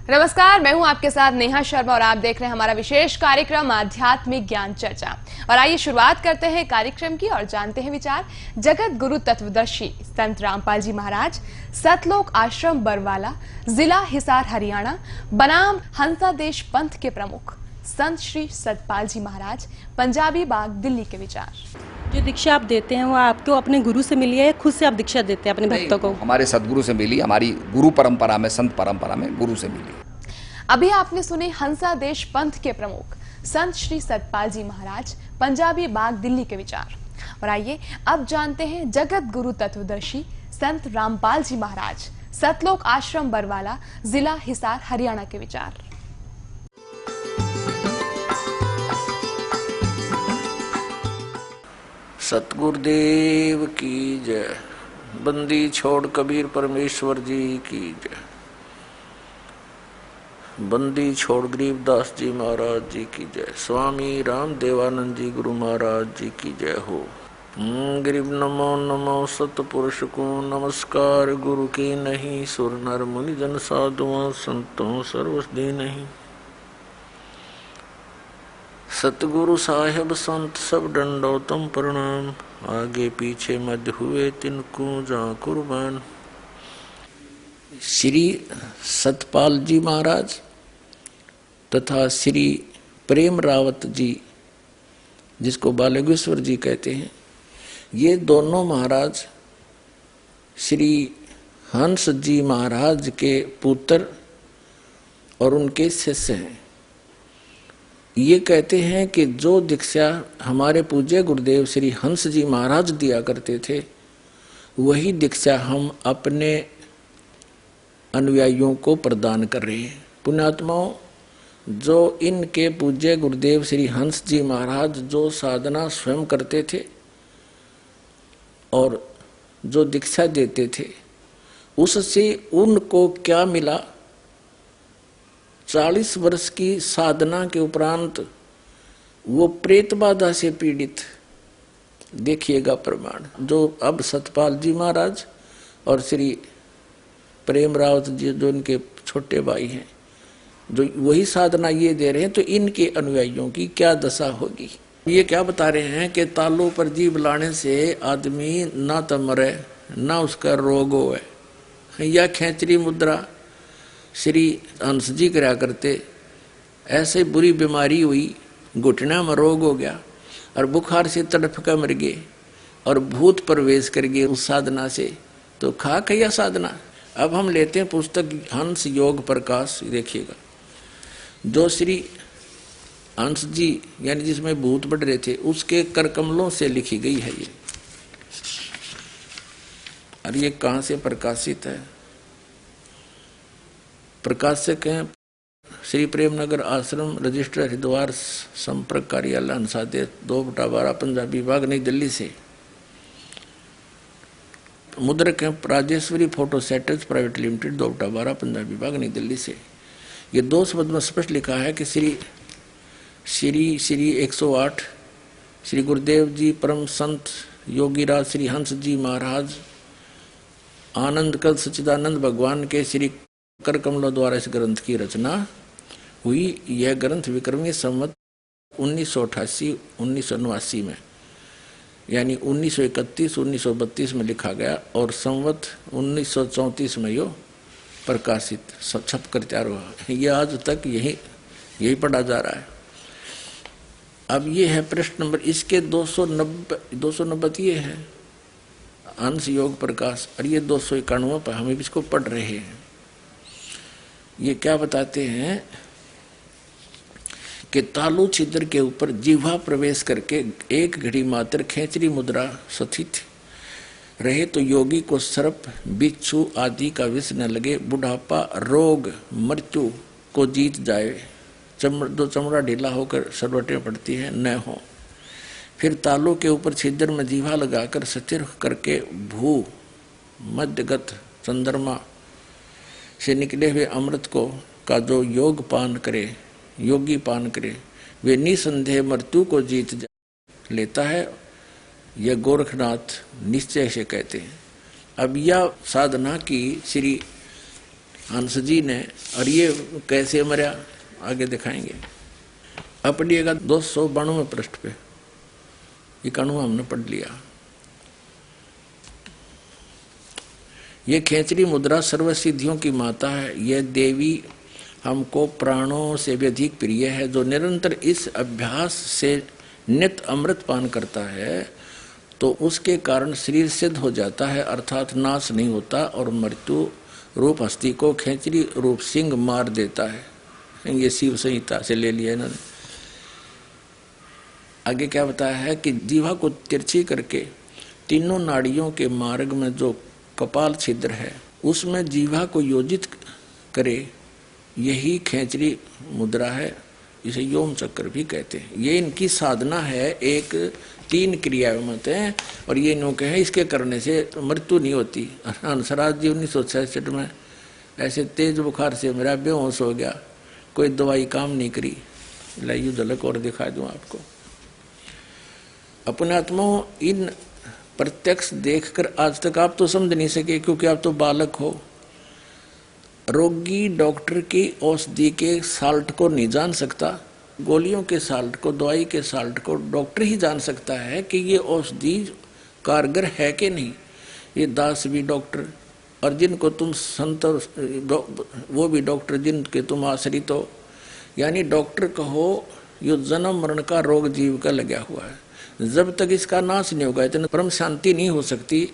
नमस्कार, मैं हूं आपके साथ नेहा शर्मा और आप देख रहे हैं हमारा विशेष कार्यक्रम आध्यात्मिक ज्ञान चर्चा। और आइए शुरुआत करते हैं कार्यक्रम की और जानते हैं विचार जगत गुरु तत्वदर्शी संत रामपाल जी महाराज, सतलोक आश्रम बरवाला, जिला हिसार हरियाणा, बनाम हंसादेश पंथ के प्रमुख संत श्री सतपाल जी महाराज, पंजाबी बाग, दिल्ली के विचार। जो दीक्षा आप देते हैं वो आपको अपने गुरु से मिली है, खुद से आप दीक्षा देते हैं अपने भक्तों को? हमारे सदगुरु से मिली, हमारी गुरु परंपरा में, संत परंपरा में गुरु से मिली। अभी आपने सुने हंसादेश पंथ के प्रमुख संत श्री सतपाल जी महाराज, पंजाबी बाग, दिल्ली के विचार। और आइए अब जानते हैं जगत गुरु तत्वदर्शी संत रामपाल जी महाराज, सतलोक आश्रम बरवाला, जिला हिसार हरियाणा के विचार। सतगुरुदेव की जय। बंदी छोड़ कबीर परमेश्वर जी की जय। बंदी छोड़ गरीबदास जी महाराज जी की जय। स्वामी राम देवानंद जी गुरु महाराज जी की जय हो। गरीब नमो नमो सतपुरुष को नमस्कार, गुरु की नहीं सुर नर मुनि जन साधुओं संतों सर्वस्दी नहीं। सतगुरु साहेब संत सब दंडोतम प्रणाम, आगे पीछे मध्य हुए तिनको जा कुर्बान। श्री सतपाल जी महाराज तथा श्री प्रेम रावत जी, जिसको बालगेश्वर जी कहते हैं, ये दोनों महाराज श्री हंस जी महाराज के पुत्र और उनके शिष्य हैं। ये कहते हैं कि जो दीक्षा हमारे पूज्य गुरुदेव श्री हंस जी महाराज दिया करते थे, वही दीक्षा हम अपने अनुयायियों को प्रदान कर रहे हैं। पुण्यात्माओं, जो इनके पूज्य गुरुदेव श्री हंस जी महाराज जो साधना स्वयं करते थे और जो दीक्षा देते थे, उससे उनको क्या मिला? 40 वर्ष की साधना के उपरांत वो प्रेत बाधा से पीड़ित, देखिएगा प्रमाण, जो अब सतपाल जी महाराज और श्री प्रेम रावत जी जो इनके छोटे भाई हैं, जो वही साधना ये दे रहे हैं, तो इनके अनुयायियों की क्या दशा होगी। ये क्या बता रहे हैं कि तालों पर जीभ लाने से आदमी ना तो मरे ना उसका रोग होए। या खेचरी मुद्रा श्री हंस जी करा करते, ऐसे बुरी बीमारी हुई, घुटना में रोग हो गया और बुखार से तड़फ कर मर गए और भूत प्रवेश कर गए उस साधना से, तो खा खैया साधना। अब हम लेते हैं पुस्तक हंस योग प्रकाश, देखिएगा, जो श्री हंस जी यानी जिसमें भूत बढ़ रहे थे उसके कर कमलों से लिखी गई है ये। और ये कहाँ से प्रकाशित है? प्रकाशक हैं श्री प्रेमनगर आश्रम, रजिस्टर हरिद्वार, संपर्क कार्यालय हंसादेश 2/12 पंजाबी बाग, नई दिल्ली से। मुद्रक हैं Rajeshwari photo setters private limited, 2/12 Punjabi Bagh, Nai Delhi से। ये 2 शब्द में स्पष्ट लिखा है कि श्री 108 श्री गुरुदेव जी परम संत योगीराज श्री हंस जी महाराज आनंद कल सच्चिदानंद भगवान के श्री कर कमलों द्वारा इस ग्रंथ की रचना हुई। यह ग्रंथ विक्रमी संवत 1988-1989 में, यानी 1931-1932 में लिखा गया और संवत 1934 में यो प्रकाशित छप कर तैयार हुआ। यह आज तक यही पढ़ा जा रहा है। अब ये है प्रश्न नंबर, इसके 290 ये है हंस योग प्रकाश, और ये 291 पर हम इसको पढ़ रहे हैं। ये क्या बताते हैं कि तालु छिद्र के ऊपर जिह्वा प्रवेश करके एक घड़ी मात्र खेचरी मुद्रा स्थित रहे तो योगी को सर्प, बिच्छू आदि का विष न लगे, बुढ़ापा, रोग, मृत्यु को जीत जाए, चमड़ा ढीला होकर सरवटें पड़ती है न हो। फिर तालु के ऊपर छिद्र में जिह्वा लगाकर स्थिर करके भू मध्यगत चंद्रमा से निकले हुए अमृत को का जो योगी पान करे, वे निसंदेह मृत्यु को जीत लेता है। यह गोरखनाथ निश्चय से कहते हैं। अब यह साधना की श्री हंस जी ने। और ये कैसे मरा आगे दिखाएंगे। अब पढ़िएगा 292 पृष्ठ पे, 91 हमने पढ़ लिया। ये खेचरी मुद्रा सर्वसिद्धियों की माता है। यह देवी हमको प्राणों से भी अधिक प्रिय है। जो निरंतर इस अभ्यास से नित्य अमृत पान करता है तो उसके कारण शरीर सिद्ध हो जाता है, अर्थात नाश नहीं होता, और मृत्यु रूप हस्ती को खेचरी रूप सिंह मार देता है। ये शिव संहिता से ले लिया इन्होंने। आगे क्या बताया है कि जीवा को तिरछी करके तीनों नाड़ियों के मार्ग में जो कपाल छिद्र है उसमें जीवा को योजित करे, यही खेचरी मुद्रा है। इसे योम चक्र भी कहते हैं। ये इनकी साधना है। एक 3 क्रियाएं मत हैं और ये इन्हों के हैं, इसके करने से मृत्यु नहीं होती। हंसराज जी 1966 में ऐसे तेज बुखार से मेरा बेहोश हो गया, कोई दवाई काम नहीं करी। लाइए झलक और दिखा दूं आपको। अपने आत्माओं इन प्रत्यक्ष देखकर आज तक आप तो समझ नहीं सके क्योंकि आप तो बालक हो। रोगी डॉक्टर की औषधि के साल्ट को नहीं जान सकता, गोलियों के साल्ट को, दवाई के साल्ट को डॉक्टर ही जान सकता है कि ये औषधि कारगर है कि नहीं। ये दास भी डॉक्टर, और जिनको तुम संत वो भी डॉक्टर जिनके तुम आश्रित हो। यानी डॉक्टर कहो यो जन्म मरण का रोग जीव का लगा हुआ है। जब तक इसका नाश नहीं होगा इतनी परम शांति नहीं हो सकती,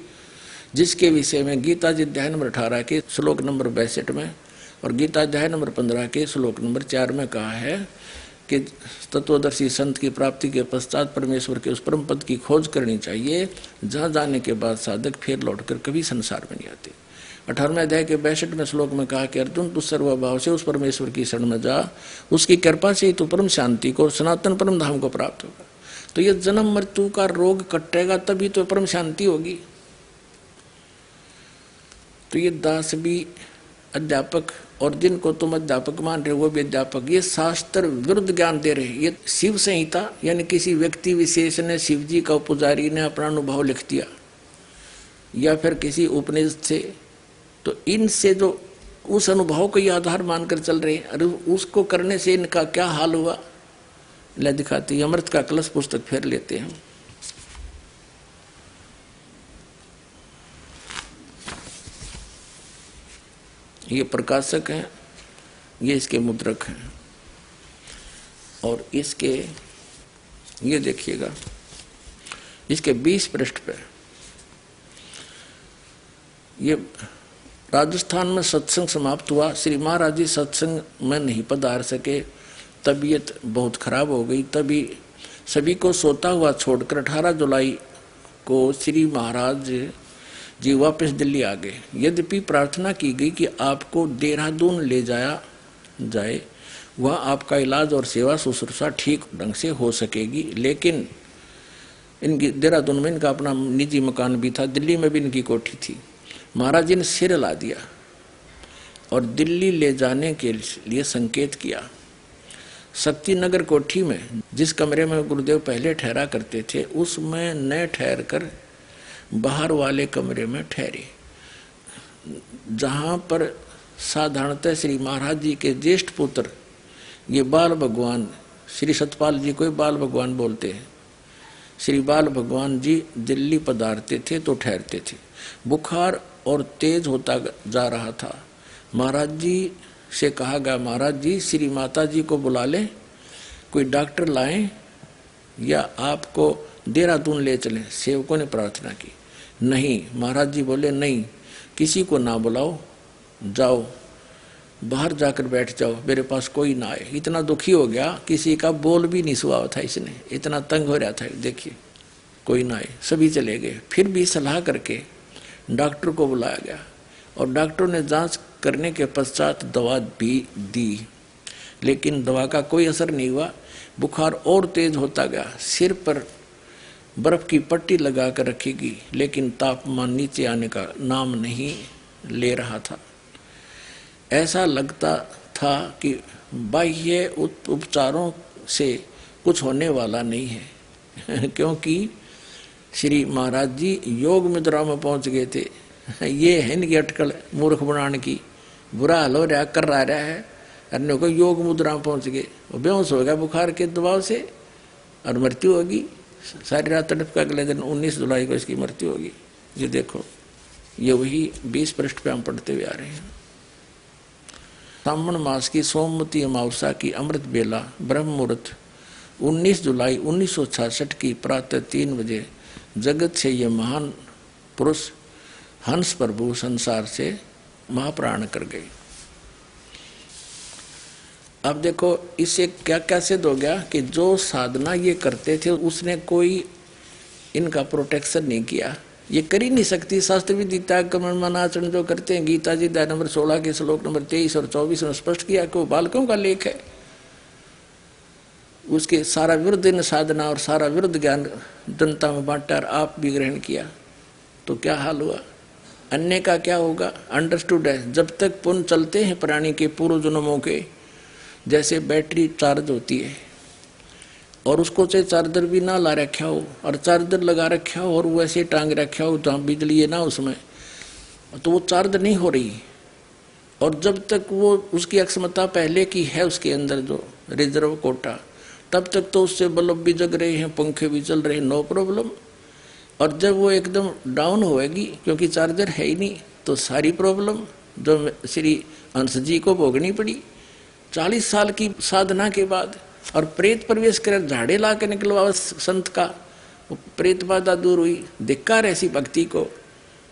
जिसके विषय में गीता जी अध्याय नंबर 18 के श्लोक नंबर 62 में और गीता अध्याय नंबर 15 के श्लोक नंबर 4 में कहा है कि तत्वदर्शी संत की प्राप्ति के पश्चात परमेश्वर के उस परम पद की खोज करनी चाहिए, जहाँ जाने के बाद साधक फिर लौटकर कभी संसार में नहीं आते। 18वें अध्याय के 62वें श्लोक में कहा कि अर्जुन तू सर्वभाव से उस परमेश्वर की शरण में जा, उसकी कृपा से ही तू परम शांति को, सनातन परम धाम को प्राप्त होगा। तो ये जन्म मृत्यु का रोग कटेगा तभी तो परम शांति होगी। तो ये दास भी अध्यापक, और जिनको तुम अध्यापक मान रहे हो वो भी अध्यापक, ये शास्त्र विरुद्ध ज्ञान दे रहे। ये शिव संहिता यानी किसी व्यक्ति विशेष ने, शिव जी का पुजारी ने अपना अनुभव लिख दिया या फिर किसी उपनिषद से, तो इनसे जो उस अनुभव को ये आधार मानकर चल रहे हैं, अरे उसको करने से इनका क्या हाल हुआ ले दिखाते। अमृत का कलश पुस्तक फेर लेते हैं। ये प्रकाशक हैं, ये इसके मुद्रक हैं, और इसके ये देखिएगा इसके 20 पृष्ठ पे ये राजस्थान में सत्संग समाप्त हुआ। श्री महाराज जी सत्संग में नहीं पधार सके, तबीयत बहुत खराब हो गई। तभी सभी को सोता हुआ छोड़कर 18 जुलाई को श्री महाराज जी वापस दिल्ली आ गए। यद्यपि प्रार्थना की गई कि आपको देहरादून ले जाया जाए, वह आपका इलाज और सेवा शुश्रूषा ठीक ढंग से हो सकेगी, लेकिन इनकी देहरादून में इनका अपना निजी मकान भी था, दिल्ली में भी इनकी कोठी थी। महाराज जी ने सिर हिला दिया और दिल्ली ले जाने के लिए संकेत किया। शक्ति नगर कोठी में जिस कमरे में गुरुदेव पहले ठहरा करते थे उसमें न ठहर कर बाहर वाले कमरे में ठहरे, जहाँ पर साधारणतः श्री महाराज जी के ज्येष्ठ पुत्र ये बाल भगवान, श्री सतपाल जी को बाल भगवान बोलते हैं, श्री बाल भगवान जी दिल्ली पधारते थे तो ठहरते थे। बुखार और तेज होता जा रहा था। महाराज जी से कहा गया, महाराज जी श्री माता जी को बुला लें, कोई डॉक्टर लाएं या आपको देहरादून ले चलें। सेवकों ने प्रार्थना की। नहीं, महाराज जी बोले नहीं, किसी को ना बुलाओ, जाओ बाहर जाकर बैठ जाओ, मेरे पास कोई ना आए। इतना दुखी हो गया, किसी का बोल भी नहीं सुना था, इसने इतना तंग हो रहा था। देखिए कोई ना आए, सभी चले गए। फिर भी सलाह करके डॉक्टर को बुलाया गया और डॉक्टर ने जांच करने के पश्चात दवा भी दी, लेकिन दवा का कोई असर नहीं हुआ। बुखार और तेज होता गया। सिर पर बर्फ की पट्टी लगा कर रखेगी, लेकिन तापमान नीचे आने का नाम नहीं ले रहा था। ऐसा लगता था कि बाह्य उपचारों से कुछ होने वाला नहीं है क्योंकि श्री महाराज जी योग मुद्रा में पहुंच गए थे। ये है इनकी अटकल मूर्ख बनाने की बुरा हाल हो रहा कर रहा है, अन्य को योग मुद्रा में पहुंच गए, वो बेहोश हो गया बुखार के दबाव से और मृत्यु होगी। सारी रात तड़प का अगले दिन 19 जुलाई को इसकी मृत्यु होगी। ये देखो, ये वही 20 पृष्ठ पे हम पढ़ते हुए आ रहे हैं। सावन मास की सोमवती अमावस्या की अमृत बेला ब्रह्म मुहूर्त 19 जुलाई 1966 की प्रातः 3 बजे जगत से ये महान पुरुष हंस प्रभु संसार से महाप्राण कर गए। अब देखो, इससे क्या क्या सिद्ध हो गया कि जो साधना ये करते थे उसने कोई इनका प्रोटेक्शन नहीं किया। ये कर ही नहीं सकती। शास्त्र विधि त्याग कर्म आचरण जो करते हैं, गीता जी अध्याय नंबर 16 के श्लोक नंबर 23 और 24 में स्पष्ट किया कि वो बालकों का लेख है। उसके सारा विरुद्ध इन साधना और सारा विरुद्ध ज्ञान जनता में बांटा और आप भी ग्रहण किया, तो क्या हाल हुआ? अन्य का क्या होगा? अंडरस्टूड है। जब तक पुण्य चलते हैं प्राणी के पूर्व जन्मों के, जैसे बैटरी चार्ज होती है और उसको चाहे चार्जर भी ना ला रखा हो और चार्जर लगा रखा हो और वैसे टांग रखा हो जहाँ बिजली है ना उसमें, तो वो चार्ज नहीं हो रही। और जब तक वो उसकी अक्षमता पहले की है उसके अंदर जो रिजर्व कोटा, तब तक तो उससे बल्ब भी जग रहे हैं, पंखे भी चल रहे हैं, नो प्रॉब्लम। और जब वो एकदम डाउन होएगी क्योंकि चार्जर है ही नहीं, तो सारी प्रॉब्लम जो श्री हंस जी को भोगनी पड़ी 40 साल की साधना के बाद। और प्रेत प्रवेश कर झाड़े ला के निकलवा संत का, प्रेत बाधा दूर हुई। धिक्कार ऐसी भक्ति को।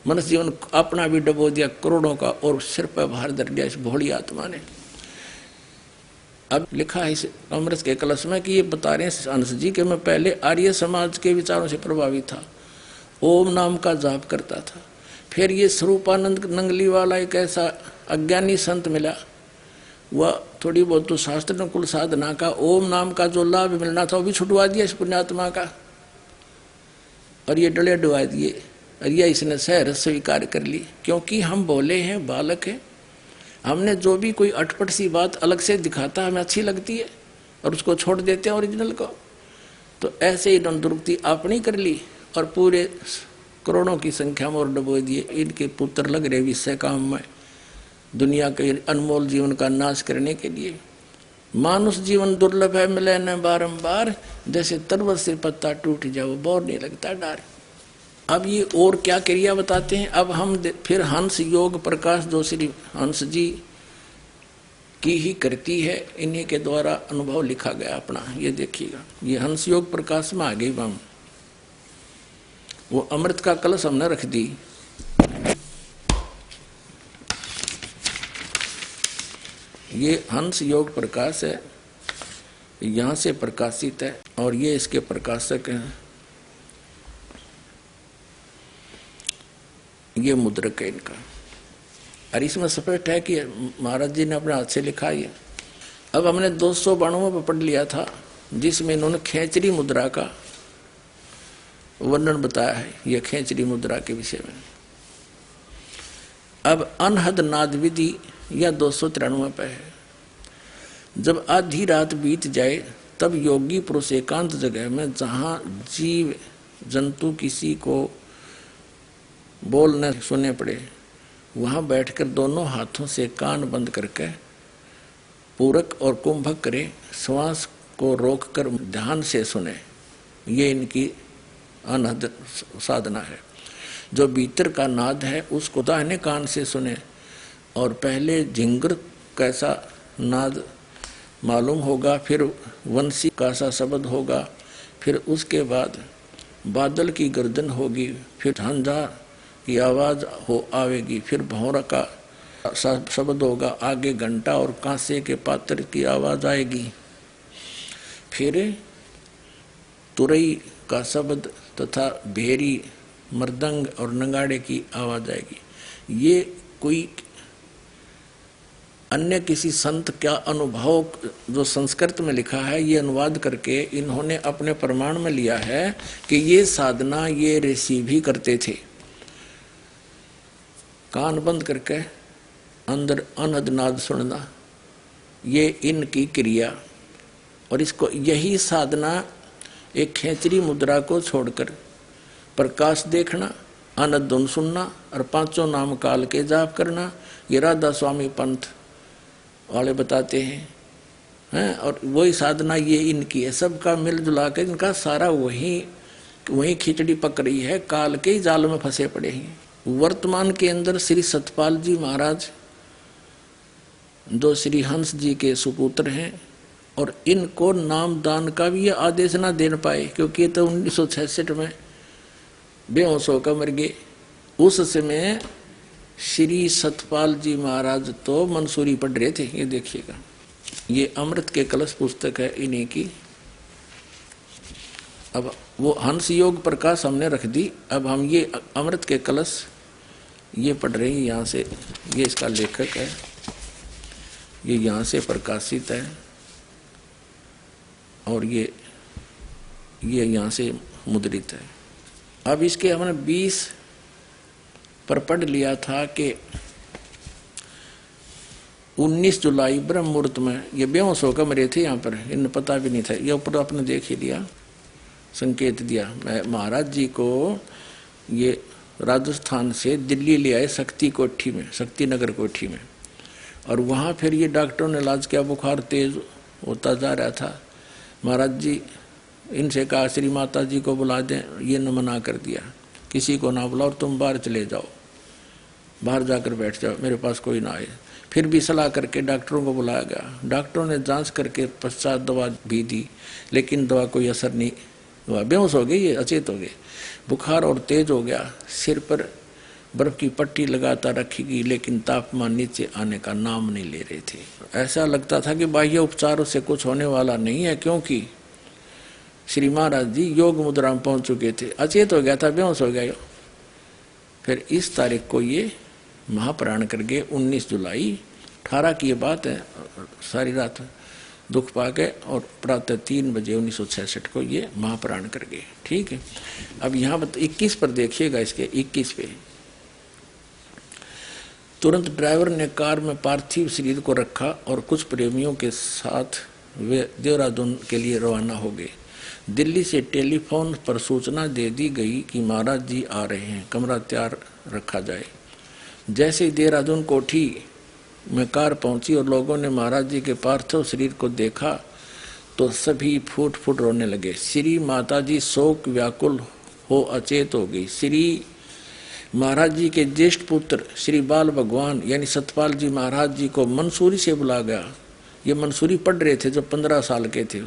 मनुष्य जीवन अपना भी डबो दिया करोड़ों का और सिर पर भार धर दिया इस भोली आत्मा ने। अब लिखा है इस अमृत के कलश में कि ये बता रहे हैं हंस जी के, मैं पहले आर्य समाज के विचारों से प्रभावित था, ओम नाम का जाप करता था। फिर ये स्वरूपानंद नंगली वाला एक ऐसा अज्ञानी संत मिला, वह थोड़ी बहुत तो शास्त्र अनुकूल साधना का ओम नाम का जो लाभ मिलना था वो भी छुटवा दिया इस पुण्यात्मा का, और ये डले डुबा दिए। और यह इसने सहर स्वीकार कर ली, क्योंकि हम बोले हैं, बालक है। हमने जो भी कोई अटपट सी बात अलग से दिखाता हमें अच्छी लगती है और उसको छोड़ देते हैं ओरिजिनल को। तो ऐसे ही दुर्गति आपने कर ली और पूरे करोड़ों की संख्या में और डबो दिए। इनके पुत्र लग रहे विषय काम में, दुनिया के अनमोल जीवन का नाश करने के लिए। मानुष जीवन दुर्लभ है, मिले न बारंबार, जैसे तरबत से पत्ता टूट जाओ बोर नहीं लगता डार। अब ये और क्या क्रिया बताते हैं। अब हम फिर हंस योग प्रकाश जो श्री हंस जी की ही करती है, इन्हीं के द्वारा अनुभव लिखा गया अपना। ये देखिएगा, ये हंस योग प्रकाश में आ गई हम। वो अमृत का कलश हमने रख दी। ये हंस योग प्रकाश है, यहाँ से प्रकाशित है और ये इसके प्रकाशक हैं। ये मुद्रक है इनका, और इसमें स्पष्ट है कि महाराज जी ने अपने हाथ से लिखा है। अब हमने 292 पर पढ़ लिया था, जिसमें इन्होंने खेचरी मुद्रा का वर्णन बताया है, यह खेचरी मुद्रा के विषय में। अब अनहद नाद विधि यह 293 पे है। जब आधी रात बीत जाए तब योगी पुरुष एकांत जगह में, जहां जीव जंतु किसी को बोलने सुने पड़े, वहां बैठकर दोनों हाथों से कान बंद करके पूरक और कुंभक करे, श्वास को रोककर ध्यान से सुने। ये इनकी अनहद साधना है। जो भीतर का नाद है उसको दाहिने कान से सुने, और पहले झिंगर कैसा नाद मालूम होगा, फिर वंशी का सा शब्द होगा, फिर उसके बाद बादल की गर्दन होगी, फिर झंझा की आवाज हो आवेगी, फिर भौरा का शब्द होगा, आगे घंटा और कांसे के पात्र की आवाज आएगी, फिर तुरई का शब्द तथा भेरी, मृदंग और नगाड़े की आवाज आएगी। ये कोई अन्य किसी संत का अनुभव जो संस्कृत में लिखा है, ये अनुवाद करके इन्होंने अपने प्रमाण में लिया है कि ये साधना ये ऋषि भी करते थे। कान बंद करके अंदर अनहद नाद सुनना, ये इनकी क्रिया। और इसको यही साधना एक खेचरी मुद्रा को छोड़कर प्रकाश देखना, आनंद धुन सुनना और पांचों नाम काल के जाप करना, ये राधा स्वामी पंथ वाले बताते हैं। और वही साधना ये इनकी है, सबका मिलजुला के इनका सारा वही खिचड़ी पक रही है, काल के ही जाल में फंसे पड़े हैं। वर्तमान के अंदर श्री सतपाल जी महाराज जो श्री हंस जी के सुपुत्र हैं, और इनको नाम दान का भी ये आदेश ना दे पाए, क्योंकि ये तो 1966 में बेहोश होकर मर गए। उस समय श्री सतपाल जी महाराज तो मंसूरी पढ़ रहे थे। ये देखिएगा, ये अमृत के कलश पुस्तक है इन्हीं की। अब वो हंस योग प्रकाश हमने रख दी, अब हम ये अमृत के कलश ये पढ़ रहे हैं यहाँ से। ये इसका लेखक है, ये यहाँ से प्रकाशित है, और ये यहाँ से मुद्रित है। अब इसके हमने 20 पर पढ़ लिया था कि 19 जुलाई ब्रह्म मुहूर्त में ये बेहोश होकर मरे थे। यहाँ पर इन्हें पता भी नहीं था, ये ऊपर आपने देख ही लिया, संकेत दिया। महाराज जी को ये राजस्थान से दिल्ली ले आए शक्ति कोठी में, शक्ति नगर कोठी में, और वहाँ फिर ये डॉक्टरों ने इलाज किया, बुखार तेज होता जा रहा था। महाराज जी इनसे कहा श्री माता जी को बुला दें, ये न मना कर दिया, किसी को ना बुलाओ, तुम बाहर चले जाओ, बाहर जाकर बैठ जाओ, मेरे पास कोई ना आए। फिर भी सलाह करके डॉक्टरों को बुलाया गया, डॉक्टरों ने जांच करके पश्चात दवा भी दी, लेकिन दवा कोई असर नहीं हुआ, बेहोश हो गए, ये अचेत हो गए, बुखार और तेज हो गया। सिर पर बर्फ की पट्टी लगातार रखी गई, लेकिन तापमान नीचे आने का नाम नहीं ले रहे थे। ऐसा लगता था कि बाह्य उपचारों से कुछ होने वाला नहीं है, क्योंकि श्री महाराज जी योग मुद्रा में पहुंच चुके थे, अचेत हो गया था, बेहोश हो गया। फिर इस तारीख को ये महाप्राण कर गए, 19 जुलाई 18 की ये बात है। सारी रात दुख पा गए और प्रातः 3 बजे 1966 को ये महाप्राण कर गए। ठीक है, अब यहाँ 21 पर देखिएगा, इसके 21 पे तुरंत ड्राइवर ने कार में पार्थिव शरीर को रखा और कुछ प्रेमियों के साथ वे देहरादून के लिए रवाना हो गए। दिल्ली से टेलीफोन पर सूचना दे दी गई कि महाराज जी आ रहे हैं, कमरा तैयार रखा जाए। जैसे ही देहरादून कोठी में कार पहुंची और लोगों ने महाराज जी के पार्थिव शरीर को देखा तो सभी फूट फूट रोने लगे। श्री माता जी शोक व्याकुल हो अचेत हो गई। श्री महाराज जी के ज्येष्ठ पुत्र श्री बाल भगवान यानी सतपाल जी महाराज जी को मंसूरी से बुला गया। ये मंसूरी पढ़ रहे थे जब 15 साल के थे।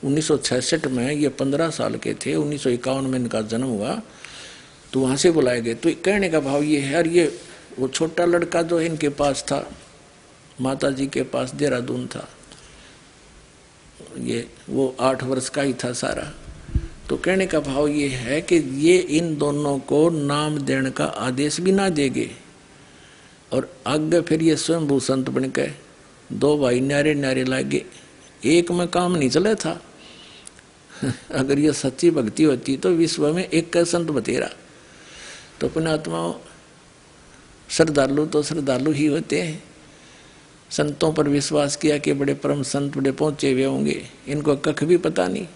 1966 में ये 15 साल के थे, 1951 में इनका जन्म हुआ, तो वहाँ से बुलाए गए। तो कहने का भाव ये है, और ये वो छोटा लड़का जो इनके पास था, माता जी के पास देहरादून था, ये वो 8 वर्ष का ही था सारा। तो कहने का भाव ये है कि ये इन दोनों को नाम देने का आदेश भी ना देंगे, और आगे फिर ये स्वयंभू संत बन गए। 2 भाई न्यारे न्यारे लागे, एक में काम नहीं चला था। अगर ये सच्ची भक्ति होती तो विश्व में एक का संत बतेरा। तो पुण्यात्माओं, श्रद्धालु तो श्रद्धालु ही होते हैं। संतों पर विश्वास किया कि बड़े परम संत बड़े पहुंचे हुए होंगे, इनको कख भी पता नहीं।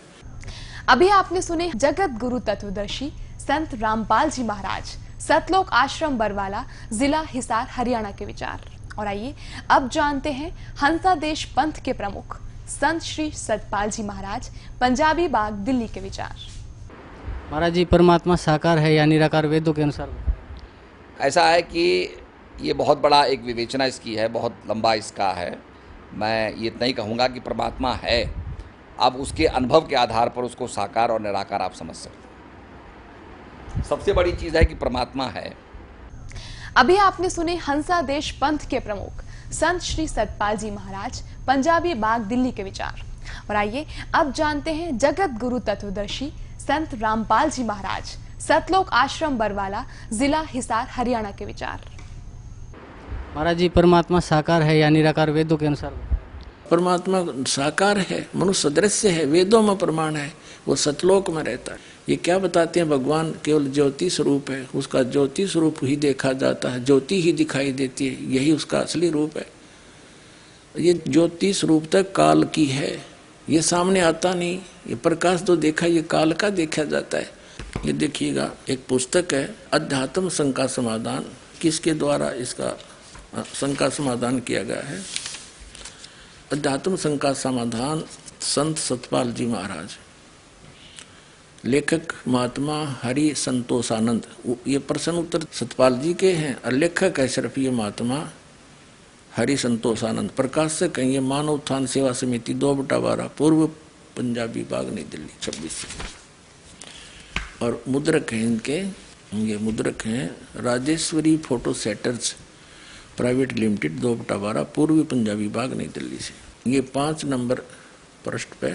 अभी आपने सुने जगत गुरु तत्वदर्शी संत रामपाल जी महाराज, सतलोक आश्रम बरवाला, जिला हिसार, हरियाणा के विचार। और आइए अब जानते हैं हंसा देश पंथ के प्रमुख संत श्री सतपाल जी महाराज, पंजाबी बाग, दिल्ली के विचार। महाराज जी, परमात्मा साकार है या निराकार वेदों के अनुसार? ऐसा है कि ये बहुत बड़ा एक विवेचना इसकी है, बहुत लंबा इसका है। मैं ये इतना ही कहूँगा कि परमात्मा है, अब उसके अनुभव के आधार पर उसको साकार और निराकार आप समझ सकते। सबसे बड़ी चीज़ है कि परमात्मा है। अभी आपने सुने हंसा देश पंथ के प्रमुख संत श्री सतपाल जी महाराज, पंजाबी बाग, दिल्ली के विचार। और आइए अब जानते हैं जगत गुरु तत्वदर्शी संत रामपाल जी महाराज, सतलोक आश्रम बरवाला, जिला हिसार, हरियाणा के विचार। महाराज जी, परमात्मा साकार है या निराकार वेदों के अनुसार? परमात्मा साकार है, मनुष्य सदृश्य है, वेदों में प्रमाण है, वो सतलोक में रहता है। ये क्या बताते हैं, भगवान केवल ज्योति स्वरूप है, उसका ज्योति स्वरूप ही देखा जाता है, ज्योति ही दिखाई देती है, यही उसका असली रूप है। ये ज्योति स्वरूप तक काल की है, ये सामने आता नहीं। ये प्रकाश जो देखा ये काल का देखा जाता है। ये देखिएगा, एक पुस्तक है अध्यात्म शंका समाधान। किसके द्वारा इसका शंका समाधान किया गया है? अध्यात्म शंका समाधान संत सतपाल जी महाराज, लेखक महात्मा हरि संतोषानंद। ये प्रश्न उत्तर सतपाल जी के हैं और लेखक है सिर्फ ये महात्मा हरि संतोषानंद। प्रकाशक है ये मानव उत्थान सेवा समिति 2/12 पूर्व पंजाबी बाग नई दिल्ली 26। और मुद्रक हैं इनके, ये मुद्रक हैं Rajeshwari photo setters private limited 2/12 Purvi Punjabi Bagh Nai Delhi से। ये 5 नंबर पृष्ठ पे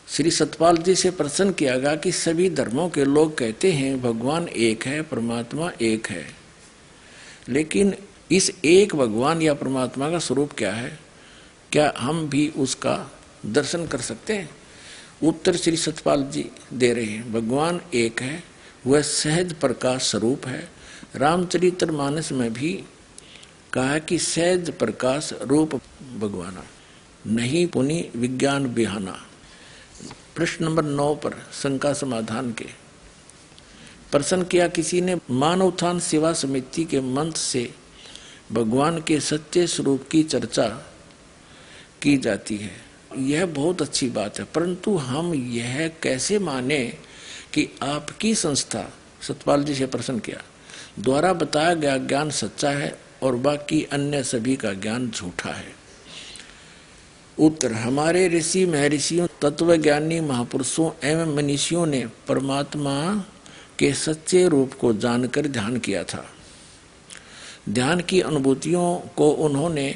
श्री सतपाल जी से प्रश्न किया गया कि सभी धर्मों के लोग कहते हैं भगवान एक है, परमात्मा एक है, लेकिन इस एक भगवान या परमात्मा का स्वरूप क्या है? क्या हम भी उसका दर्शन कर सकते हैं? उत्तर श्री सतपाल जी दे रहे हैं, भगवान एक है, वह सहज प्रकाश स्वरूप है। रामचरितमानस में भी कहा कि सहज प्रकाश रूप भगवाना, नहीं पुनि विज्ञान बिहाना। प्रश्न नंबर 9 पर शंका समाधान के प्रश्न किया, किसी ने मानव उत्थान सेवा समिति के मंत्र से भगवान के सच्चे स्वरूप की चर्चा की जाती है, यह बहुत अच्छी बात है, परंतु हम यह कैसे माने कि आपकी संस्था, सतपाल जी से प्रश्न किया, द्वारा बताया गया ज्ञान सच्चा है और बाकी अन्य सभी का ज्ञान झूठा है? उत्तर, हमारे ऋषि महर्षियों, तत्वज्ञानी महापुरुषों एवं मनीषियों ने परमात्मा के सच्चे रूप को जानकर ध्यान किया था। ध्यान की अनुभूतियों को उन्होंने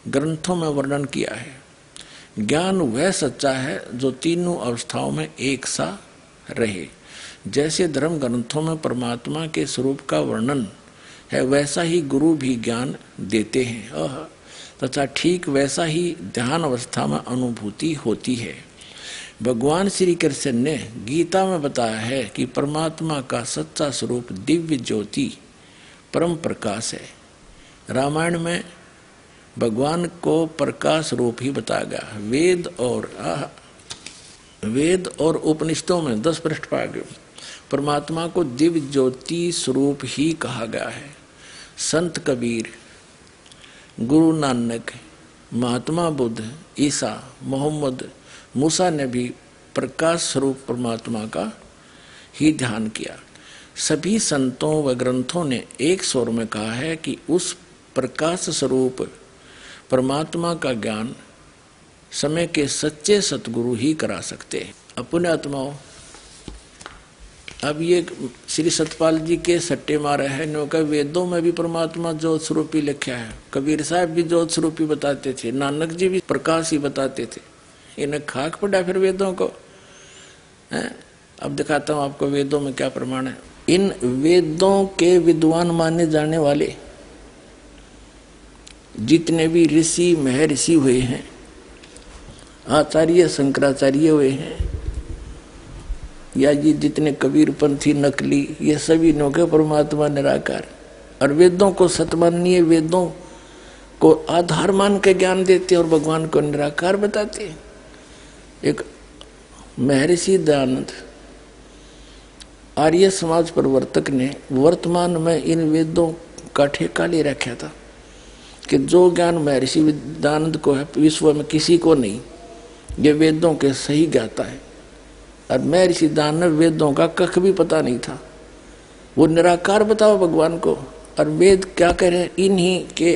ग्रंथों में वर्णन किया है। ज्ञान वह सच्चा है जो तीनों अवस्थाओं में एक सा रहे। जैसे धर्म ग्रंथों में परमात्मा के स्वरूप का वर्णन है, वैसा ही गुरु भी ज्ञान देते हैं तथा ठीक वैसा ही ध्यान अवस्था में अनुभूति होती है। भगवान श्री कृष्ण ने गीता में बताया है कि परमात्मा का सच्चा स्वरूप दिव्य ज्योति परम प्रकाश है। रामायण में भगवान को प्रकाश रूप ही बताया गया। वेद और उपनिषदों में 10 पृष्ठ पाया गया, परमात्मा को दिव्य ज्योति स्वरूप ही कहा गया है। संत कबीर, गुरु नानक, महात्मा बुद्ध, ईसा, मोहम्मद, मूसा ने भी प्रकाश स्वरूप परमात्मा का ही ध्यान किया। सभी संतों व ग्रंथों ने एक स्वर में कहा है कि उस प्रकाश स्वरूप परमात्मा का ज्ञान समय के सच्चे सतगुरु ही करा सकते हैं। अपने आत्माओं, अब ये श्री सतपाल जी के सट्टे मारे हैं, नो वेदों में भी परमात्मा ज्योत स्वरूपी लिखा है, कबीर साहब भी ज्योत स्वरूपी बताते थे, नानक जी भी प्रकाश ही बताते थे। इन्हें खाक पड़ा फिर वेदों को है? अब दिखाता हूं आपको वेदों में क्या प्रमाण है। इन वेदों के विद्वान माने जाने वाले जितने भी ऋषि महर्षि हुए हैं, आचार्य शंकराचार्य हुए हैं, या ये जितने कबीरपंथी नकली, ये सभी नौके परमात्मा निराकार और वेदों को सतमानीय, वेदों को आधार मान के ज्ञान देते और भगवान को निराकार बताते। एक महर्षि दयानंद आर्य समाज प्रवर्तक ने वर्तमान में इन वेदों का ठेका ले रखा था कि जो ज्ञान महर्षि दयानंद को है विश्व में किसी को नहीं, ये वेदों के सही ज्ञाता है। और महर्षि दयानंद वेदों का कख भी पता नहीं था, वो निराकार बताओ भगवान को, और वेद क्या कह रहे हैं इन्हीं के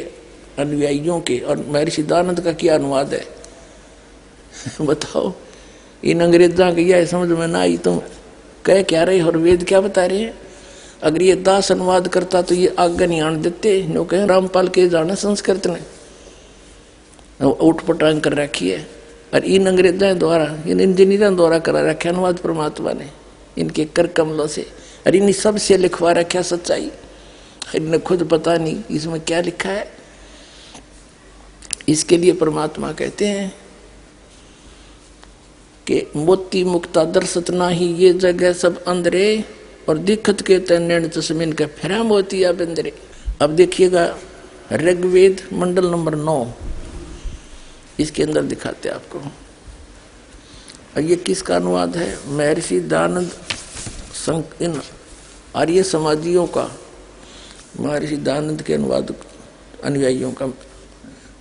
अनुयायियों के, और महर्षि दयानंद का क्या अनुवाद है बताओ। इन अंग्रेजों की यह समझ में ना आई, तुम कह क्या रहे और वेद क्या बता रहे हैं। अगर ये दास अनुवाद करता तो ये आज्ञा नहीं आने देते, नो कहें रामपाल के जाना संस्कृत ने उठपटांग कर रखी है, और इन अंग्रेजों द्वारा, इन इंजीनियरों द्वारा करा रखा अनुवाद परमात्मा ने इनके कर कमलों से, और इन सब से लिखवा रखा सच्चाई, इन्हें खुद पता नहीं इसमें क्या लिखा है। इसके लिए परमात्मा कहते हैं कि मोती मुक्ता दर्शत नाही, ये जगह सब अंधरे और दिक्कत के तैन तस्मीन का फिर मोती अब अंधरे। अब देखिएगा ऋग्वेद मंडल नंबर 9, इसके अंदर दिखाते आपको और ये किसका अनुवाद है? महर्षि दयानंद इन आर्य समाजियों का, महर्षि दयानंद के अनुवाद अनुयायियों का।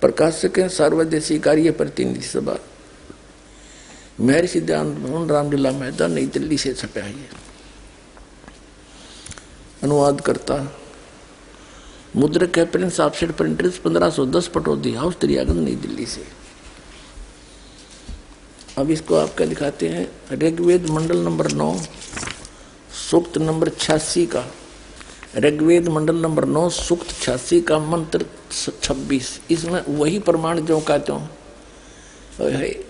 प्रकाशक है सर्वदेशी कार्य प्रतिनिधि सभा, महर्षि दयानंद भवन, रामलीला मैदान, नई दिल्ली से छपा है। अनुवाद करता मुद्रक है Prince offset printers 1510 Pataudi house Daryaganj नई दिल्ली से। अब इसको आपका दिखाते हैं। ऋग्वेद मंडल नंबर 9 सूक्त नंबर 86 का, ऋग्वेद मंडल नंबर 9 सूक्त 86 का मंत्र 26। इसमें वही प्रमाण जो का त्यों,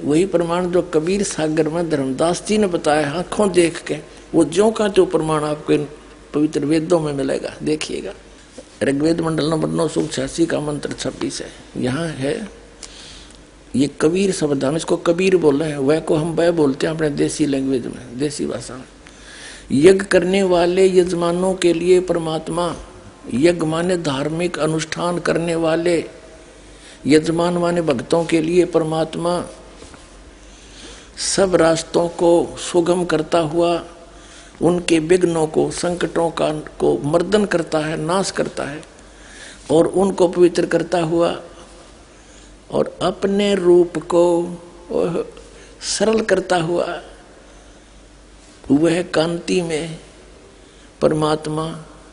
वही प्रमाण जो कबीर सागर में धर्मदास जी ने बताया आंखों देख के, वो ज्यों का त्यों प्रमाण आपको इन पवित्र वेदों में मिलेगा। देखिएगा, ऋग्वेद मंडल नंबर 9 सूक्त 86 का मंत्र 26 है। यहाँ है ये कबीर शब्द, हम इसको कबीर बोल रहे हैं, वह को हम वह बोलते हैं अपने देसी लैंग्वेज में, देसी भाषा में। यज्ञ करने वाले यजमानों के लिए परमात्मा, यज्ञ माने धार्मिक अनुष्ठान करने वाले, यजमान माने भक्तों के लिए परमात्मा सब रास्तों को सुगम करता हुआ उनके विघ्नों को, संकटों को मर्दन करता है, नाश करता है, और उनको पवित्र करता हुआ और अपने रूप को सरल करता हुआ वह कांति में परमात्मा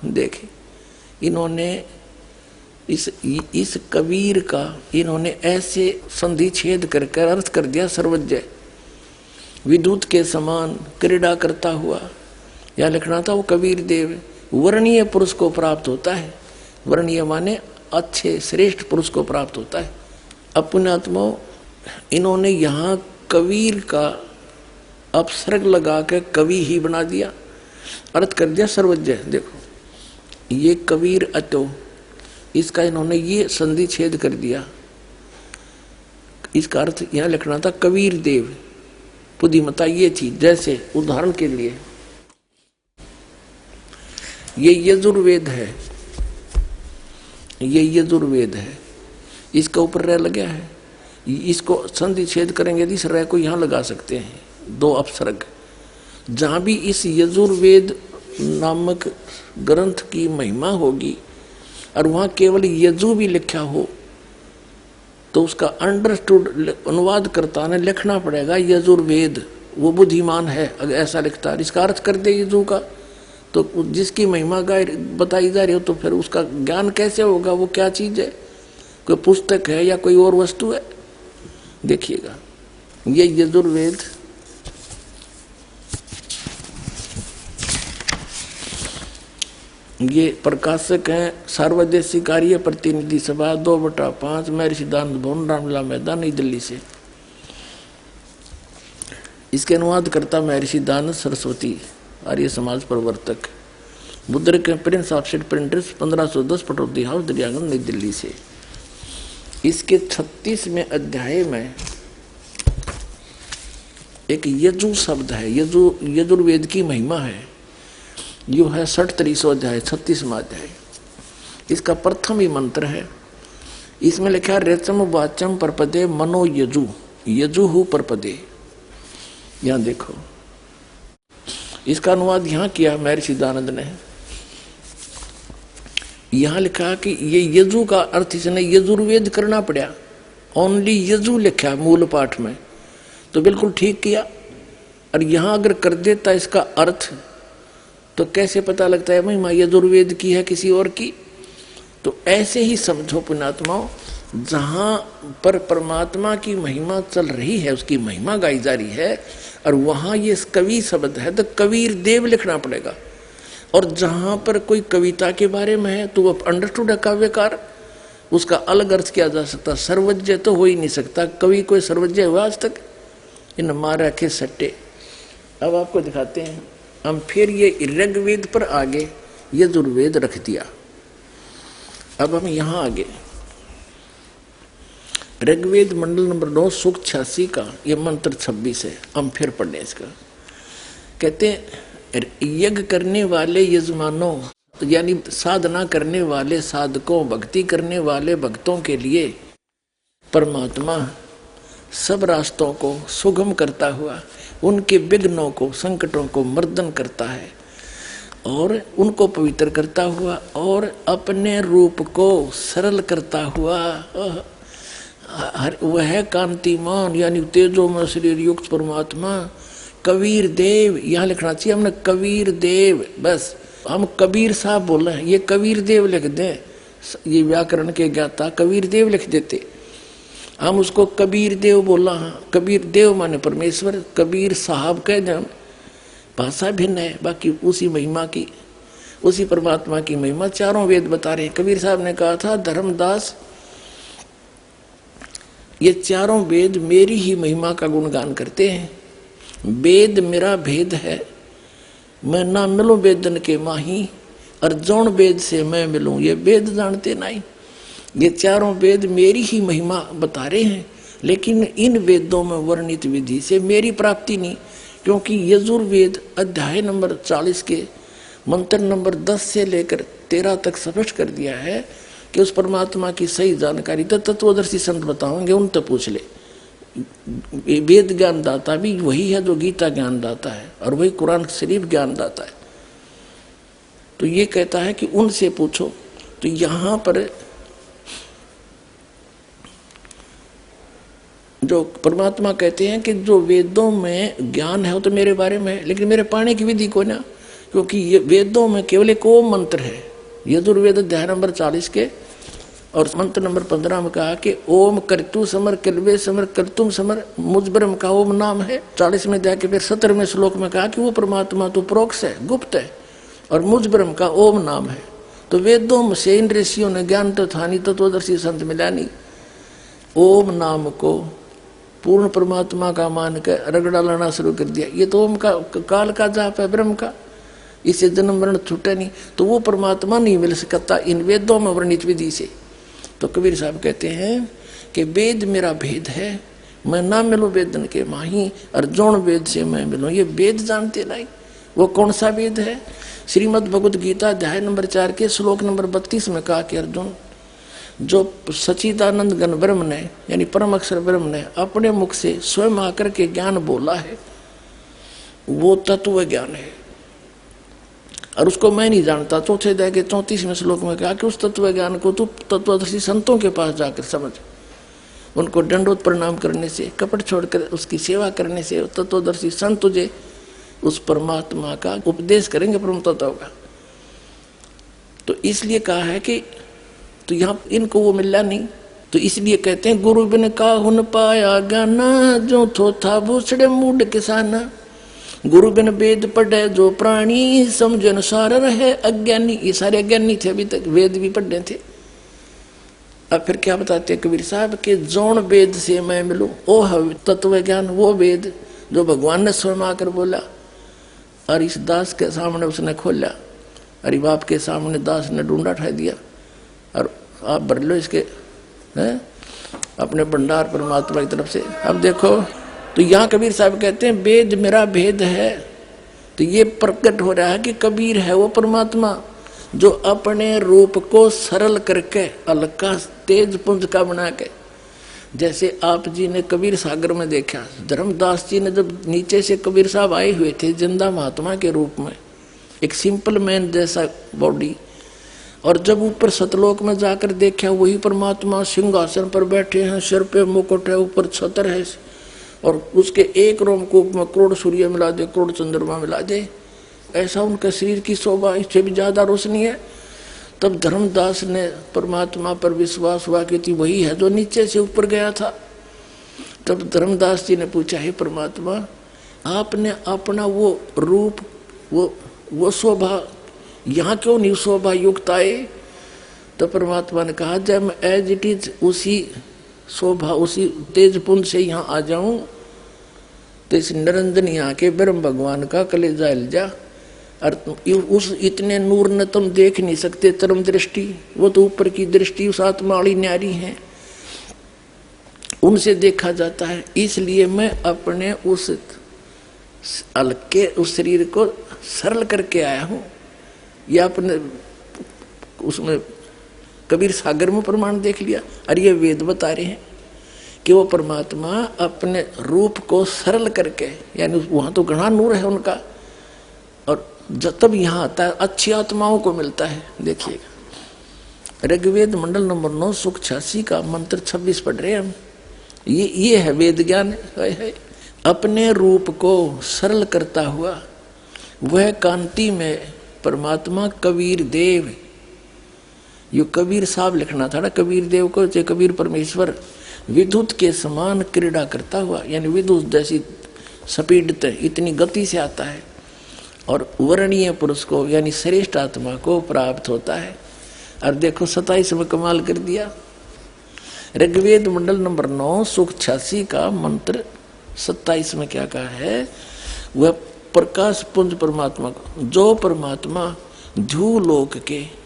देखे। इन्होंने इस कबीर का इन्होंने ऐसे संधि छेद करके अर्थ कर दिया, सर्वज्ञ विद्युत के समान क्रीड़ा करता हुआ। या लिखना था वो कबीर देव वर्णीय पुरुष को प्राप्त होता है। वर्णीय माने अच्छे श्रेष्ठ पुरुष को प्राप्त होता है। अपनात्मा इन्होंने यहाँ कबीर का अपसर्ग लगा के कवि ही बना दिया, अर्थ कर दिया सर्वज्ञ। देखो ये कबीर अतो, इसका इन्होंने ये संधि छेद कर दिया। इसका अर्थ यहाँ लिखना था कबीर देव बुद्धिमता ये थी। जैसे उदाहरण के लिए ये यजुर्वेद है, ये यजुर्वेद है, इसका ऊपर रह लगा है, इसको संधि छेद करेंगे इस रह को यहाँ लगा सकते हैं, दो अपसर्ग। जहाँ भी इस यजुर्वेद नामक ग्रंथ की महिमा होगी और वहाँ केवल यजु भी लिखा हो तो उसका अंडरस्टूड अनुवाद करता ने लिखना पड़ेगा यजुर्वेद, वो बुद्धिमान है अगर ऐसा लिखता है। इसका अर्थ कर दे यजु का, तो जिसकी महिमा बताई जा रही हो तो फिर उसका ज्ञान कैसे होगा, वो क्या चीज है, कोई पुस्तक है या कोई और वस्तु है। देखिएगा ये यजुर्वेद ये प्रकाशक हैं सर्वदेशी कार्य प्रतिनिधि सभा 2/5 महर्षि दयानंद भवन, रामलीला मैदान, नई दिल्ली से। इसके अनुवाद करता महर्षि दयानंद सरस्वती, आर्य समाज प्रवर्तक, मुद्रक Prince offset printers 1510 Pataudi house Daryaganj नई दिल्ली से। इसके 36वें अध्याय में एक यजु शब्द है, यजुर्वेद की महिमा है। यो है 63वां अध्याय, 36वां अध्याय। इसका प्रथम ही मंत्र है। इसमें लिखा है रेचम वाचम परपदे मनो यजु, यजुहु परपदे। यहां देखो इसका अनुवाद यहाँ किया महर्षि दयानंद ने। यहाँ लिखा कि ये यजु का अर्थ इसने यजुर्वेद करना पड़ा, ओनली यजु लिखा मूल पाठ में, तो बिल्कुल ठीक किया। और यहाँ अगर कर देता इसका अर्थ तो कैसे पता लगता है महिमा यजुर्वेद की है किसी और की। तो ऐसे ही समझो पुण्यात्माओं, जहां पर परमात्मा की महिमा चल रही है, उसकी महिमा गाई जा रही है, और वहां ये कवि शब्द है तो कबीर देव लिखना पड़ेगा। और जहां पर कोई कविता के बारे में है तो वो अंडरस्टूड है काव्यकार, उसका अलग अर्थ किया जा सकता। सर्वज्ञ तो हो ही नहीं सकता, कवि कोई सर्वज्ञ हुआ आज तक, इन मार रखे सट्टे। अब आपको दिखाते हैं हम, फिर ये ऋग्वेद पर आगे यजुर्वेद रख दिया। अब हम यहां आगे ऋग्वेद मंडल नंबर 9 सूक्त 86 का ये मंत्र 26 है। हम फिर पढ़ लें इसका। कहते हैं यज्ञ करने वाले यजमानों, यानी साधना करने वाले साधकों, भक्ति करने वाले भक्तों के लिए परमात्मा सब रास्तों को सुगम करता हुआ उनके विघ्नों को, संकटों को मर्दन करता है और उनको पवित्र करता हुआ और अपने रूप को सरल करता हुआ वह कांतिमान यानी तेजोमय शरीर युक्त परमात्मा कबीर देव, यहाँ लिखना चाहिए हमने कबीर देव, बस हम कबीर साहब बोल रहे हैं, ये कबीर देव लिख दें, ये व्याकरण के ज्ञाता कबीर देव लिख देते, हम उसको कबीर देव बोला। हाँ, कबीर देव माने परमेश्वर, कबीर साहब कह दें, भाषा भिन्न है, बाकी उसी महिमा की, उसी परमात्मा की महिमा चारों वेद बता रहे हैं। कबीर साहब ने कहा था, धर्मदास ये चारों वेद मेरी ही महिमा का गुणगान करते हैं। वेद मेरा भेद है, मैं ना मिलूं वेदन के माही, और जौन वेद से मैं मिलूं ये वेद जानते नहीं। ये चारों वेद मेरी ही महिमा बता रहे हैं, लेकिन इन वेदों में वर्णित विधि से मेरी प्राप्ति नहीं, क्योंकि यजुर्वेद अध्याय नंबर 40 के मंत्र नंबर 10 से लेकर 13 तक स्पष्ट कर दिया है कि उस परमात्मा की सही जानकारी तो तत्वदर्शी संत बताओगे, उन तो पूछ ले। वेद ज्ञान दाता भी वही है जो गीता ज्ञान दाता है, और वही कुरान शरीफ ज्ञान दाता है। तो ये कहता है कि उनसे पूछो। तो यहां पर जो परमात्मा कहते हैं कि जो वेदों में ज्ञान है वो तो मेरे बारे में है, लेकिन मेरे पाने की विधि को ना, क्योंकि ये वेदों में केवल एक ओम मंत्र है। यजुर्वेद अध्याय नंबर 40 के और मंत्र नंबर 15 में कहा कि ओम कर्तु समर कल्वे समर कर्तुम समर, मुझ ब्रह्म का ओम नाम है। 40 में जाके फिर 17वें श्लोक में कहा कि वो परमात्मा तो प्रोक्ष है, गुप्त है, और मुझ ब्रह्म का ओम नाम है। तो वेदों से इन ऋषियों ने ज्ञान तो था नहीं, तत्वदर्शी संत मिला नहीं, ओम नाम को पूर्ण परमात्मा का मान कर रगड़ा लाना शुरू कर दिया। ये तो ओम का काल का जाप है, ब्रह्म का, इससे जन्म मरण छूटे नहीं। तो वो परमात्मा नहीं मिल सकता इन वेदों में वर्णित विधि से। तो कबीर साहब कहते हैं कि वेद मेरा भेद है, मैं ना मिलूं वेदन के माही, और जौन वेद से मैं मिलूं ये वेद जानते नहीं। वो कौन सा वेद है? श्रीमद् भगवद गीता अध्याय नंबर 4 के श्लोक नंबर 32 में कहा कि अर्जुन, जो सच्चिदानंद घन ब्रह्म ने यानी परम अक्षर ब्रह्म ने अपने मुख से स्वयं आकर के ज्ञान बोला है, वो तत्व ज्ञान है, और उसको मैं नहीं जानता। चौथे अध्याय के 34वें श्लोक में कहा कि उस तत्व ज्ञान को तू तत्वदर्शी संतों के पास जाकर समझ, उनको दंडोत प्रणाम करने से, कपट छोड़कर उसकी सेवा करने से तत्वदर्शी संत तुझे उस परमात्मा का उपदेश करेंगे, परम तत्व का। तो इसलिए कहा है कि तो यहाँ इनको वो मिला नहीं, तो इसलिए कहते हैं गुरु बिन काहुन पाया ज्ञाना, जो थोथा भूसड़े मूड किसाना, गुरु बिन वेद पढ़े जो प्राणी, समझन सार रहे अज्ञानी। ये सारे अज्ञानी थे, अभी तक वेद भी पढ़े थे। अब फिर क्या बताते हैं कबीर साहब के जौन वेद से मैं मिलूं ओ है तत्व ज्ञान, वो वेद जो भगवान ने स्वयं आकर बोला और इस दास के सामने उसने खोला, अरे बाप के सामने दास ने ढूंढा ठा दिया, और आप भर लो इसके हैं अपने भंडार परमात्मा की तरफ से। अब देखो, तो यहाँ कबीर साहब कहते हैं वेद मेरा भेद है। तो ये प्रकट हो रहा है कि कबीर है वो परमात्मा जो अपने रूप को सरल करके हल्का तेज पुंज का बना के, जैसे आप जी ने कबीर सागर में देखा, धर्मदास जी ने जब नीचे से कबीर साहब आए हुए थे जिंदा महात्मा के रूप में, एक सिंपल मैन जैसा बॉडी, और जब ऊपर सतलोक में जाकर देखा वही परमात्मा सिंहासन पर बैठे हैं, सिर पे मुकुट है, ऊपर छतर है, और उसके एक रोमकूप में करोड़ सूर्य मिला दे, करोड़ चंद्रमा मिला दे, ऐसा उनका शरीर की शोभा, इससे भी ज्यादा रोशनी है। तब धर्मदास ने परमात्मा पर विश्वास हुआ कि वही है जो नीचे से ऊपर गया था। तब धर्मदास जी ने पूछा, हे परमात्मा, आपने अपना वो रूप, वो शोभा यहाँ क्यों नहीं शोभा युक्त आए? तो परमात्मा ने कहा, जब मैं एज इट इज उसी शोभा, उसी तेजपुंज से यहाँ आ जाऊं तो इस निरंजन यहाँ के ब्रह्म भगवान का कलेजा हिल जा, और उस इतने नूर न तुम देख नहीं सकते तरम दृष्टि, वो तो ऊपर की दृष्टि उस आत्मा वाली न्यारी है, उनसे देखा जाता है। इसलिए मैं अपने उस हल्के उस शरीर को सरल करके आया हूँ। या अपने उसमें कबीर सागर में प्रमाण देख लिया, और ये वेद बता रहे हैं कि वो परमात्मा अपने रूप को सरल करके, यानी वहां तो घना नूर है उनका, और तब यहाँ आता है अच्छी आत्माओं को मिलता है। देखिएगा ऋग्वेद मंडल नंबर 9 सुख 86 का मंत्र 26 पढ़ रहे हैं हम। ये है वेद ज्ञान। है अपने रूप को सरल करता हुआ वह कांति में परमात्मा कबीर देव, यो कबीर साहब लिखना था ना कबीर देव को, जो कबीर परमेश्वर विद्युत के समान क्रीड़ा करता हुआ, यानी विद्युत जैसी स्पीड इतनी गति से आता है और वर्णीय पुरुष को यानी श्रेष्ठ आत्मा को प्राप्त होता है। और देखो 27 में कमाल कर दिया। ऋग्वेद मंडल नंबर 9 सुख 86 का मंत्र 27 में क्या कहा है? वह प्रकाश पुंज परमात्मा को, जो परमात्मा ध्रुवलोक के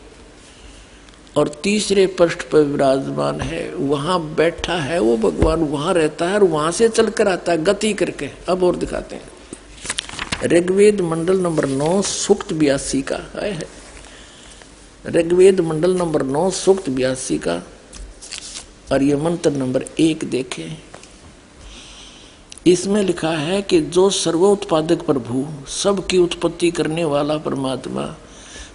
और तीसरे पृष्ठ पर विराजमान है, वहां बैठा है वो भगवान, वहां रहता है और वहां से चलकर आता है गति करके। अब और दिखाते हैं ऋग्वेद मंडल नंबर 9 सूक्त 82 का है। ऋग्वेद मंडल नंबर 9 सूक्त 82 का और ये मंत्र नंबर 1 देखें। इसमें लिखा है कि जो सर्वोत्पादक प्रभु, सबकी उत्पत्ति करने वाला परमात्मा,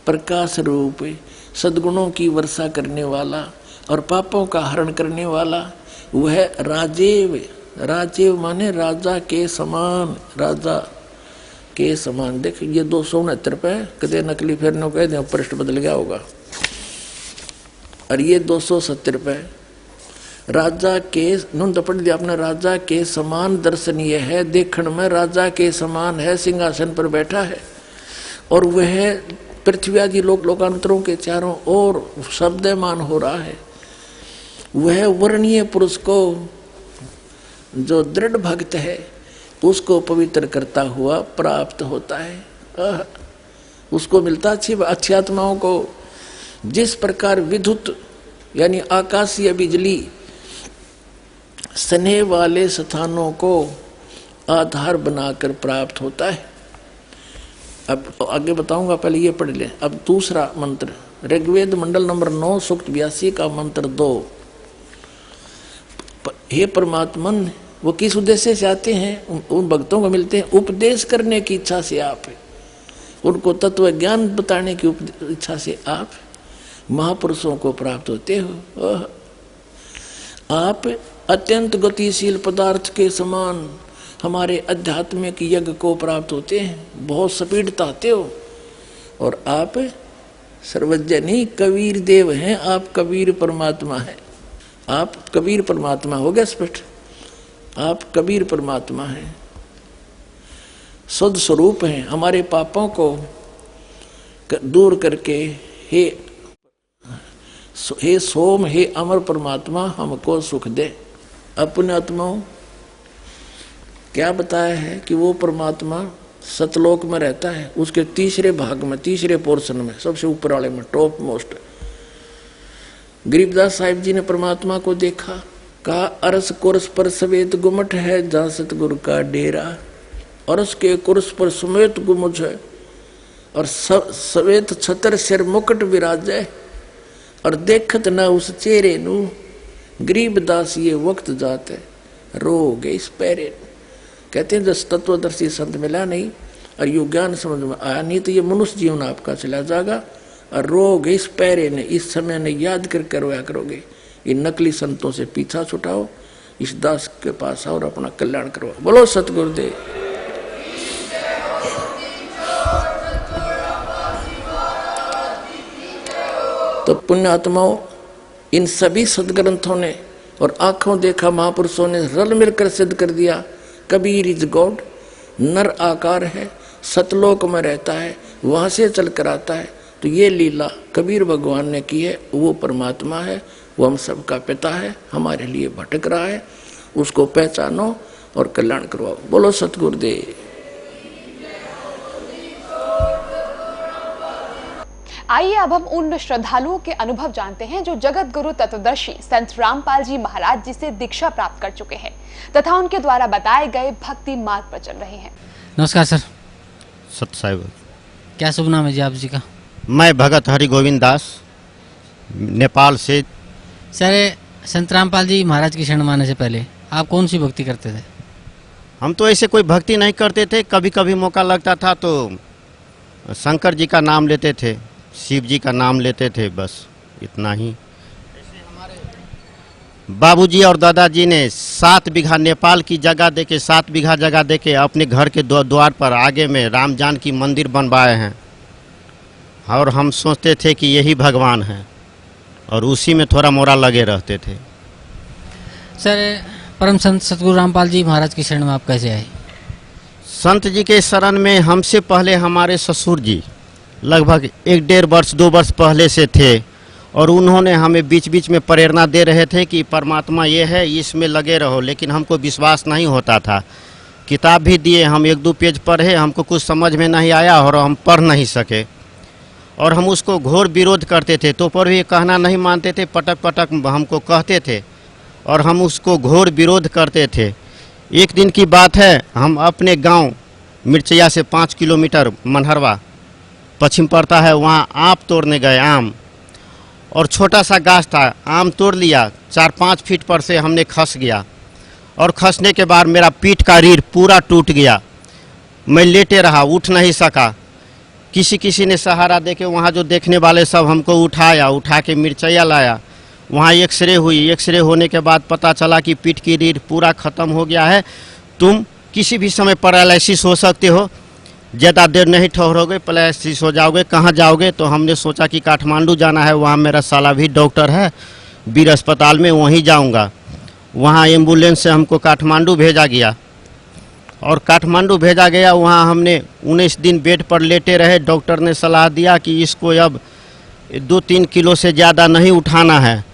प्रकाश रूप, सद्गुणों की वर्षा करने वाला और पापों का हरण करने वाला, वह राजेव, राजेव माने राजा के समान, राजा के समान। देख ये 269 पे कदे नकली फेरने कह दें, पृष्ठ बदल गया होगा। और ये 270 पे राजा के नुंद पढ़ दिया अपने, राजा के समान दर्शनीय है, देखण में राजा के समान है, सिंहासन पर बैठा है और वह पृथ्वी आदि लोकांतरों के चारों ओर शब्दमान हो रहा है। वह वर्णीय पुरुष को, जो दृढ़ भक्त है, उसको पवित्र करता हुआ प्राप्त होता है। उसको मिलता अच्छी आत्माओं को। जिस प्रकार विद्युत यानी आकाशीय बिजली स्नेह वाले स्थानों को आधार बनाकर प्राप्त होता है। अब आगे बताऊंगा, पहले ये पढ़ लें। अब दूसरा मंत्र ऋग्वेद मंडल नंबर 9 सूक्त 82 का मंत्र 2। हे परमात्मन, वो किस उद्देश्य से आते हैं? उन भक्तों को मिलते हैं उपदेश करने की इच्छा से, आप उनको तत्व ज्ञान बताने की इच्छा से आप महापुरुषों को प्राप्त होते हो। आप अत्यंत गतिशील पदार्थ के समान हमारे आध्यात्मिक यज्ञ को प्राप्त होते हैं, बहुत स्पीड आते हो। और आप सर्वज्ञ नहीं, कबीर देव हैं, आप कबीर परमात्मा हैं। आप कबीर परमात्मा हो गया स्पष्ट, आप कबीर परमात्मा हैं, शुद्ध स्वरूप हैं। हमारे पापों को दूर करके हे सोम, हे अमर परमात्मा, हमको सुख दे। अपने आत्माओं क्या बताया है कि वो परमात्मा सतलोक में रहता है, उसके तीसरे भाग में, तीसरे पोर्शन में, सबसे ऊपर वाले में, टॉप मोस्ट। गरीबदास साहिब जी ने परमात्मा को देखा, कहा अरस कुर्स पर सवेत गुमट है, जहाँ सतगुरु का डेरा। अरस के कुर्स पर समेत गुमुट है और सवेत छतर सिर मुकुट विराजे, और देखत न उस चेहरे नू, गरीबदास ये वक्त जाते रो गए इस पैरे। कहते हैं जब तत्वदर्शी संत मिला नहीं और यू ज्ञान समझ में आया नहीं, तो ये मनुष्य जीवन आपका चला जाएगा और रोगे इस पैरे ने, इस समय ने याद करके रोया करोगे। इन नकली संतों से पीछा छुटाओ, इस दास के पास आओ और अपना कल्याण करो। बोलो सतगुरुदेव। तो पुण्यात्माओं, इन सभी सदग्रंथों ने और आंखों देखा महापुरुषों ने रल मिलकर सिद्ध कर दिया, कबीर इज गॉड, नर आकार है, सतलोक में रहता है, वहां से चल कर आता है। तो ये लीला कबीर भगवान ने की है, वो परमात्मा है, वो हम सबका पिता है, हमारे लिए भटक रहा है, उसको पहचानो और कल्याण करवाओ। बोलो सतगुरुदेव। आइए अब हम उन श्रद्धालुओं के अनुभव जानते हैं जो जगत गुरु तत्वदर्शी संत रामपाल जी महाराज जी से दीक्षा प्राप्त कर चुके हैं तथा उनके द्वारा बताए गए भक्ति मार्ग पर चल रहे हैं। नमस्कार सर। सत साहिब, क्या शुभ नाम है जी आप जी का? मैं भगत हरि गोविंद दास, नेपाल से। सर संत रामपाल जी महाराज की शरण माने से पहले आप कौन सी भक्ति करते थे? हम तो ऐसे कोई भक्ति नहीं करते थे, कभी कभी मौका लगता था तो शंकर जी का नाम लेते थे, शिव जी का नाम लेते थे, बस इतना ही। बाबूजी और दादाजी ने 7 बीघा नेपाल की जगह देके 7 बीघा जगह देके अपने घर के द्वार पर आगे में राम जानकी मंदिर बनवाए हैं, और हम सोचते थे कि यही भगवान है, और उसी में थोड़ा मोरा लगे रहते थे। सर, परम संत सतगुरु रामपाल जी महाराज की शरण में आप कैसे आए? संत जी के शरण में हमसे पहले हमारे ससुर जी लगभग 1-1.5 वर्ष 2 वर्ष पहले से थे, और उन्होंने हमें बीच बीच में प्रेरणा दे रहे थे कि परमात्मा ये है, इसमें लगे रहो, लेकिन हमको विश्वास नहीं होता था। किताब भी दिए, हम 1-2 पेज पढ़े, हमको कुछ समझ में नहीं आया और हम पढ़ नहीं सके, और हम उसको घोर विरोध करते थे। तो पर भी कहना नहीं मानते थे, पटक पटक हमको कहते थे और हम उसको घोर विरोध करते थे। एक दिन की बात है, हम अपने गांव मिर्चैया से 5 किलोमीटर मनहरवा पश्चिम पड़ता है, वहाँ आम तोड़ने गए, आम, और छोटा सा गाछ था, आम तोड़ लिया, 4-5 फीट पर से हमने खस गया, और खसने के बाद मेरा पीठ का रीढ़ पूरा टूट गया। मैं लेटे रहा, उठ नहीं सका। किसी ने सहारा देके वहाँ जो देखने वाले सब हमको उठा के मिर्चैया लाया। वहाँ एक्सरे हुई, एक्सरे होने के बाद पता चला कि पीठ की रीढ़ पूरा ख़त्म हो गया है, तुम किसी भी समय पैरालिसिस हो सकते हो, ज़्यादा देर नहीं ठहरोगे पैरालिसिस हो जाओगे। कहाँ जाओगे? तो हमने सोचा कि काठमांडू जाना है, वहाँ मेरा साला भी डॉक्टर है वीर अस्पताल में, वहीं जाऊँगा। वहाँ एम्बुलेंस से हमको काठमांडू भेजा गया, और काठमांडू भेजा गया, वहाँ हमने 19 दिन बेड पर लेटे रहे। डॉक्टर ने सलाह दिया कि इसको अब 2-3 किलो से ज़्यादा नहीं उठाना है,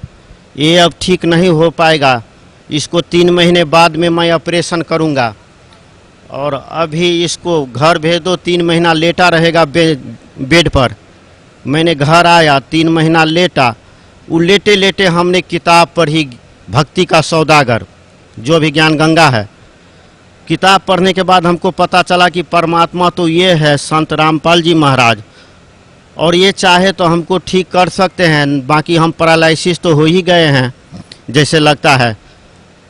ये अब ठीक नहीं हो पाएगा, इसको 3 महीने बाद में मैं ऑपरेशन करूँगा, और अभी इसको घर भेज दो, 3 महीना लेटा रहेगा बेड पर। मैंने घर आया, 3 महीना लेटा। वो लेटे लेटे हमने किताब पढ़ी, भक्ति का सौदागर, जो भी ज्ञान गंगा है। किताब पढ़ने के बाद हमको पता चला कि परमात्मा तो ये है संत रामपाल जी महाराज, और ये चाहे तो हमको ठीक कर सकते हैं, बाकी हम पैरालिसिस तो हो ही गए हैं जैसे लगता है।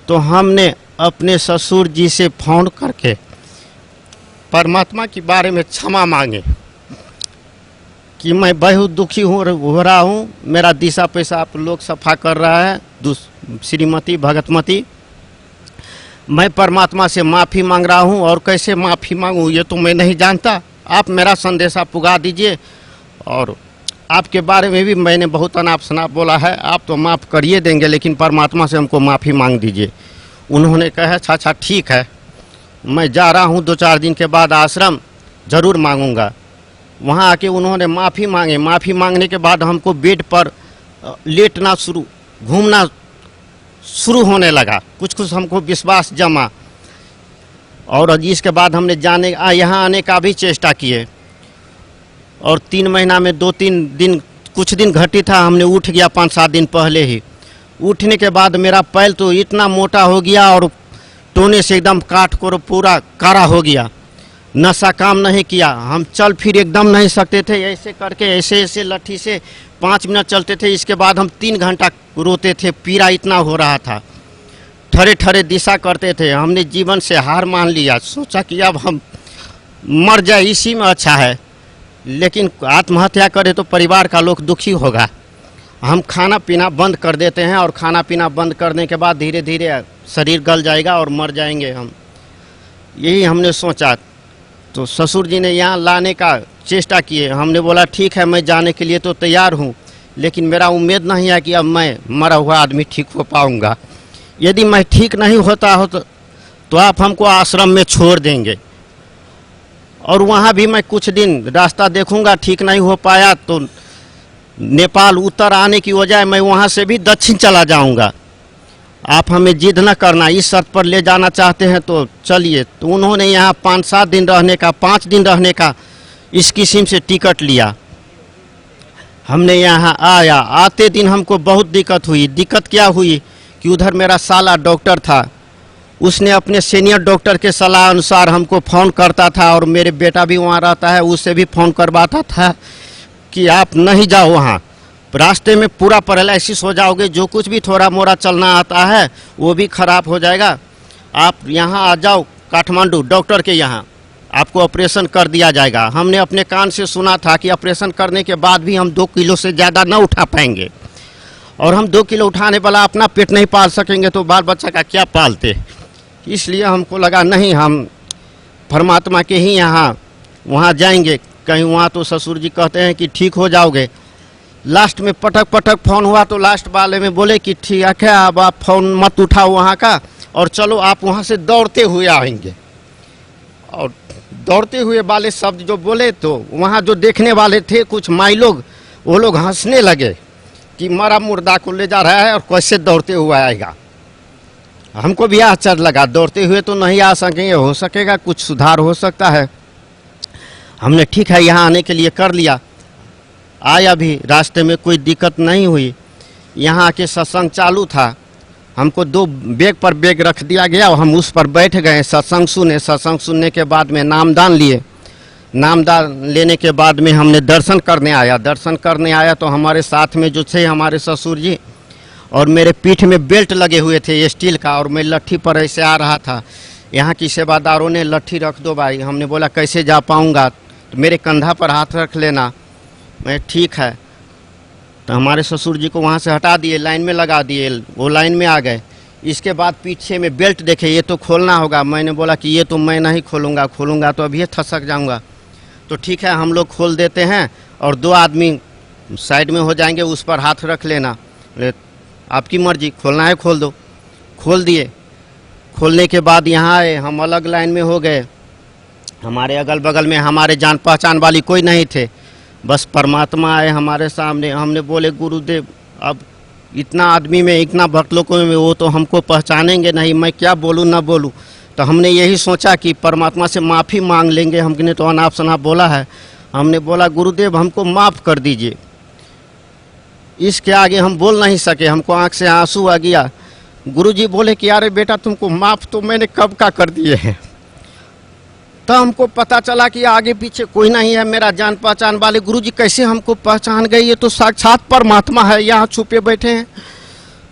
तो हमने अपने ससुर जी से फ़ोन करके परमात्मा के बारे में क्षमा मांगे कि मैं बहुत दुखी हो रहा हूँ, मेरा दिशा पेशाब लोग सफा कर रहा है, श्रीमती भगतमती, मैं परमात्मा से माफ़ी मांग रहा हूँ, और कैसे माफ़ी मांगूँ ये तो मैं नहीं जानता, आप मेरा संदेशा पुगा दीजिए, और आपके बारे में भी मैंने बहुत अनाप शनाप बोला है, आप तो माफ़ करिए देंगे, लेकिन परमात्मा से हमको माफ़ी मांग दीजिए। उन्होंने कहा अच्छा ठीक है, मैं जा रहा हूँ, 2-4 दिन के बाद आश्रम ज़रूर मांगूंगा। वहाँ आके उन्होंने माफ़ी मांगे। माफ़ी मांगने के बाद हमको बेड पर लेटना घूमना शुरू होने लगा, कुछ हमको विश्वास जमा, और इसके बाद हमने यहाँ आने का भी चेष्टा किए, और 3 महीना में 2-3 दिन कुछ दिन घटी था, हमने उठ गया 5-7 दिन पहले ही। उठने के बाद मेरा पैर तो इतना मोटा हो गया, और टोने से एकदम काट कर पूरा कारा हो गया, नशा काम नहीं किया, हम चल फिर एकदम नहीं सकते थे, ऐसे करके ऐसे लट्ठी से 5 मिनट चलते थे, इसके बाद हम 3 घंटा रोते थे, पीड़ा इतना हो रहा था, ठरे दिशा करते थे। हमने जीवन से हार मान लिया, सोचा कि अब हम मर जाए इसी में अच्छा है, लेकिन आत्महत्या करे तो परिवार का लोग दुखी होगा। हम खाना पीना बंद कर देते हैं, और खाना पीना बंद करने के बाद धीरे धीरे शरीर गल जाएगा और मर जाएंगे हम, यही हमने सोचा। तो ससुर जी ने यहाँ लाने का चेष्टा किए, हमने बोला ठीक है मैं जाने के लिए तो तैयार हूँ, लेकिन मेरा उम्मीद नहीं है कि अब मैं मरा हुआ आदमी ठीक हो पाऊँगा। यदि मैं ठीक नहीं होता हो तो आप हमको आश्रम में छोड़ देंगे, और वहाँ भी मैं कुछ दिन रास्ता देखूँगा, ठीक नहीं हो पाया तो नेपाल उत्तर आने की वजह मैं वहाँ से भी दक्षिण चला जाऊँगा, आप हमें जिद न करना, इस शर्त पर ले जाना चाहते हैं तो चलिए। तो उन्होंने यहाँ 5-7 दिन रहने का, 5 दिन रहने का इस किस्म से टिकट लिया। हमने यहाँ आया, आते दिन हमको बहुत दिक्कत हुई। दिक्कत क्या हुई कि उधर मेरा साला डॉक्टर था, उसने अपने सीनियर डॉक्टर के सलाह अनुसार हमको फ़ोन करता था, और मेरे बेटा भी वहाँ रहता है, उससे भी फ़ोन करवाता था कि आप नहीं जाओ वहाँ, रास्ते में पूरा पैरालिसिस हो जाओगे, जो कुछ भी थोड़ा मोड़ा चलना आता है वो भी खराब हो जाएगा। आप यहाँ आ जाओ काठमांडू डॉक्टर के यहाँ, आपको ऑपरेशन कर दिया जाएगा। हमने अपने कान से सुना था कि ऑपरेशन करने के बाद भी हम 2 किलो से ज़्यादा न उठा पाएंगे, और हम 2 किलो उठाने वाला अपना पेट नहीं पाल सकेंगे तो बाल बच्चा का क्या पालते। इसलिए हमको लगा नहीं, हम परमात्मा के ही यहाँ वहाँ जाएंगे कहीं। वहाँ तो ससुर जी कहते हैं कि ठीक हो जाओगे। लास्ट में पटक पटक फ़ोन हुआ तो लास्ट वाले में बोले कि ठीक है, अब आप फ़ोन मत उठाओ वहाँ का, और चलो आप वहाँ से दौड़ते हुए आएंगे। और दौड़ते हुए वाले शब्द जो बोले तो वहाँ जो देखने वाले थे कुछ माई लोग, वो लोग हंसने लगे कि मरा मुर्दा को ले जा रहा है और कैसे दौड़ते हुए आएगा। हमको भी आश्चर्य लगा, दौड़ते हुए तो नहीं आ सकेंगे, हो सकेगा कुछ सुधार हो सकता है। हमने ठीक है यहाँ आने के लिए कर लिया, आया भी, रास्ते में कोई दिक्कत नहीं हुई। यहाँ आके सत्संग चालू था, हमको 2 बैग पर बैग रख दिया गया और हम उस पर बैठ गए, सत्संग सुने। सत्संग सुनने के बाद में नामदान लिए। नामदान लेने के बाद में हमने दर्शन करने आया। दर्शन करने आया तो हमारे साथ में जो थे हमारे ससुर जी, और मेरे पीठ में बेल्ट लगे हुए थे स्टील का, और मैं लट्ठी पर ऐसे आ रहा था। यहाँ की सेवादारों ने लट्ठी रख दो भाई। हमने बोला कैसे जा पाऊँगा, तो मेरे कंधा पर हाथ रख लेना। मैं ठीक है, तो हमारे ससुर जी को वहाँ से हटा दिए, लाइन में लगा दिए, वो लाइन में आ गए। इसके बाद पीछे में बेल्ट देखे, ये तो खोलना होगा। मैंने बोला कि ये तो मैं नहीं खोलूँगा, खोलूँगा तो अभी थसक जाऊँगा। तो ठीक है हम लोग खोल देते हैं और 2 आदमी साइड में हो जाएंगे, उस पर हाथ रख लेना। आपकी मर्जी, खोलना है खोल दो। खोल दिए। खोलने के बाद यहाँ आए, हम अलग लाइन में हो गए। हमारे अगल बगल में हमारे जान पहचान वाली कोई नहीं थे, बस परमात्मा आए हमारे सामने। हमने बोले गुरुदेव, अब इतना आदमी में, इतना भक्त लोगों में, वो तो हमको पहचानेंगे नहीं, मैं क्या बोलूँ ना बोलूँ। तो हमने यही सोचा कि परमात्मा से माफ़ी मांग लेंगे। हमने तो अनाप शनाप बोला है। हमने बोला गुरुदेव हमको माफ़ कर दीजिए। इसके आगे हम बोल नहीं सके, हमको आँख से आंसू आ गया। गुरुजी बोले कि अरे बेटा तुमको माफ़ तो मैंने कब का कर दिए हैं। तो हमको पता चला कि आगे पीछे कोई नहीं है मेरा जान पहचान वाले। गुरुजी कैसे हमको पहचान गए, ये तो साक्षात परमात्मा है, यहाँ छुपे बैठे हैं।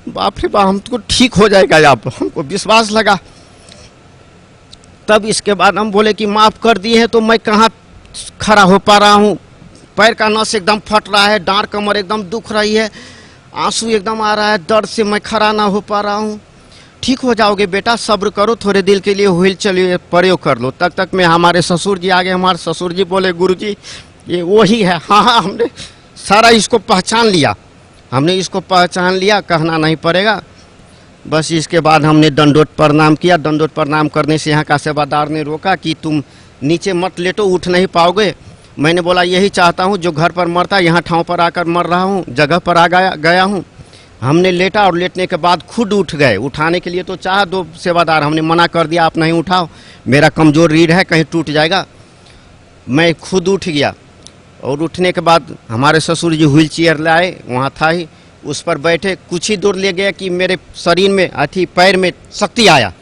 बाप रे बाप, हमको ठीक हो जाएगा, आप हमको विश्वास लगा। तब इसके बाद हम बोले कि माफ़ कर दिए हैं, तो मैं कहाँ खड़ा हो पा रहा हूँ, पैर का नस एकदम फट रहा है, डांड कमर एकदम दुख रही है, आंसू एकदम आ रहा है, दर्द से मैं खड़ा ना हो पा रहा हूँ। ठीक हो जाओगे बेटा, सब्र करो, थोड़े दिल के लिए व्हील चलिए प्रयोग कर लो। तब तक में हमारे ससुर जी आ गए। हमारे ससुर जी बोले गुरुजी ये वही है। हाँ, हमने सारा इसको पहचान लिया, हमने इसको पहचान लिया, कहना नहीं पड़ेगा। बस इसके बाद हमने दंडोत प्रणाम किया। दंडोत प्रणाम करने से यहाँ का सेवादार ने रोका कि तुम नीचे मत लेटो, उठ नहीं पाओगे। मैंने बोला यही चाहता हूँ, जो घर पर मरता यहाँ ठाव पर आकर मर रहा हूँ, जगह पर आ गया हूँ। हमने लेटा और लेटने के बाद खुद उठ गए। उठाने के लिए तो चाह 2 सेवादार, हमने मना कर दिया आप नहीं उठाओ, मेरा कमज़ोर रीढ़ है, कहीं टूट जाएगा। मैं खुद उठ गया और उठने के बाद हमारे ससुर जी व्हील चेयर लाए, वहाँ था ही, उस पर बैठे। कुछ ही दूर ले गया कि मेरे शरीर में पैर में शक्ति आया।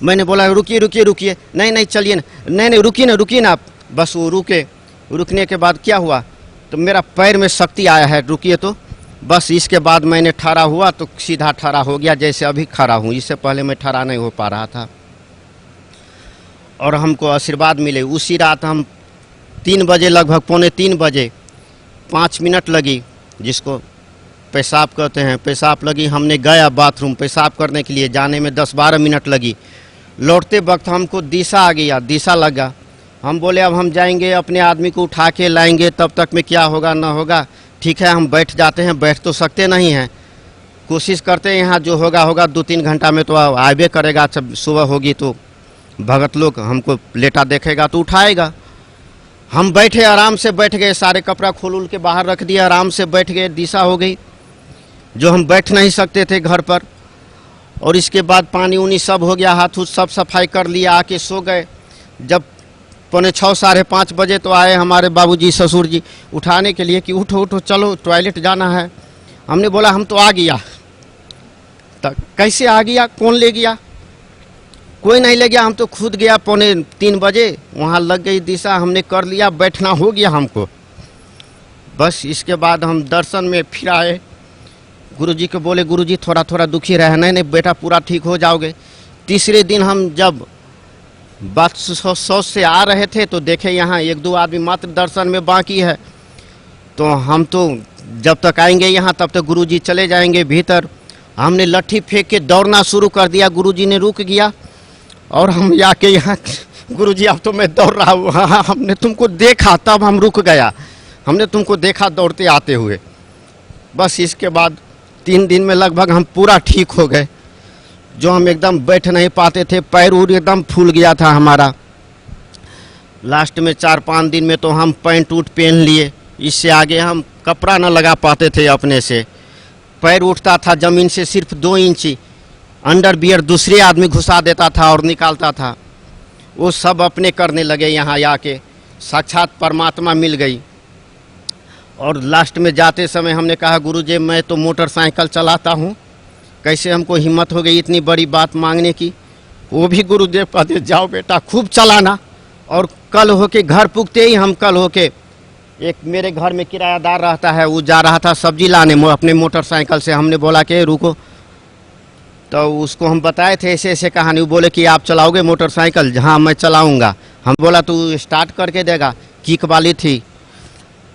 मैंने बोला रुकिए रुकिए रुकिए, नहीं चलिए ना, नहीं रुकिए ना आप। बस वो रुके। रुकने के बाद क्या हुआ, तो मेरा पैर में शक्ति आया है, रुकिए तो। बस इसके बाद मैंने ठहरा हुआ तो सीधा ठहरा हो गया, जैसे अभी खड़ा हूँ। इससे पहले मैं ठहरा नहीं हो पा रहा था। और हमको आशीर्वाद मिले। उसी रात हम 3 बजे, लगभग 2:45 बजे, 5 मिनट लगी, जिसको पेशाब कहते हैं, पेशाब लगी। हमने गया बाथरूम पेशाब करने के लिए, जाने में 10-12 मिनट लगी। लौटते वक्त हमको दिशा आ गया, दिशा लगा। हम बोले अब हम जाएंगे, अपने आदमी को उठा के लाएंगे, तब तक में क्या होगा ना होगा। ठीक है हम बैठ जाते हैं, बैठ तो सकते नहीं हैं, कोशिश करते हैं यहाँ जो होगा होगा। 2-3 घंटा में तो आवे करेगा, जब सुबह होगी तो भगत लोग हमको लेटा देखेगा तो उठाएगा। हम बैठे, आराम से बैठ गए, सारे कपड़ा खोल उल के बाहर रख दिया, आराम से बैठ गए। दिशा हो गई, जो हम बैठ नहीं सकते थे घर पर। और इसके बाद पानी उनी सब हो गया, हाथ सब सफाई कर लिया, आके सो गए। जब 5:45 साढ़े 5 बजे तो आए हमारे बाबूजी ससुर जी उठाने के लिए कि उठो उठो चलो टॉयलेट जाना है। हमने बोला हम तो आ गया। तो कैसे आ गया, कौन ले गया? कोई नहीं ले गया, हम तो खुद गया। 2:45 बजे वहाँ लग गई दिशा, हमने कर लिया, बैठना हो गया हमको। बस इसके बाद हम दर्शन में फिर आए, गुरुजी को बोले गुरुजी थोड़ा थोड़ा दुखी रहना, नहीं बेटा पूरा ठीक हो जाओगे। तीसरे दिन हम जब बात सौ से आ रहे थे तो देखे यहाँ एक दो आदमी मात्र दर्शन में बाकी है। तो हम तो जब तक आएंगे यहाँ तब तक गुरुजी चले जाएंगे भीतर। हमने लट्ठी फेंक के दौड़ना शुरू कर दिया, गुरुजी ने रुक गया और हम आके यहाँ गुरुजी अब तो मैं दौड़ रहा हूँ। हाँ, हमने तुमको देखा तब हम रुक गया, हमने तुमको देखा दौड़ते आते हुए। बस इसके बाद 3 दिन में लगभग हम पूरा ठीक हो गए। जो हम एकदम बैठ नहीं पाते थे, पैर उर एकदम फूल गया था हमारा। लास्ट में 4-5 दिन में तो हम पैंट उठ पहन लिए, इससे आगे हम कपड़ा न लगा पाते थे अपने से। पैर उठता था ज़मीन से सिर्फ 2 इंची, अंडरवियर दूसरे आदमी घुसा देता था और निकालता था। वो सब अपने करने लगे यहाँ आके, साक्षात परमात्मा मिल गई। और लास्ट में जाते समय हमने कहा गुरुजी मैं तो मोटरसाइकिल चलाता हूँ, कैसे हमको हिम्मत हो गई इतनी बड़ी बात मांगने की। वो भी गुरुदेव कहते जाओ बेटा खूब चलाना। और कल होके घर पुगते ही हम कल होके, एक मेरे घर में किरायादार रहता है, वो जा रहा था सब्जी लाने अपने मोटरसाइकिल से। हमने बोला कि रुको, तो उसको हम बताए थे ऐसे ऐसे कहानी। वो बोले कि आप चलाओगे मोटरसाइकिल? हाँ मैं चलाऊँगा। हम बोला तू स्टार्ट करके देगा, किक वाली थी।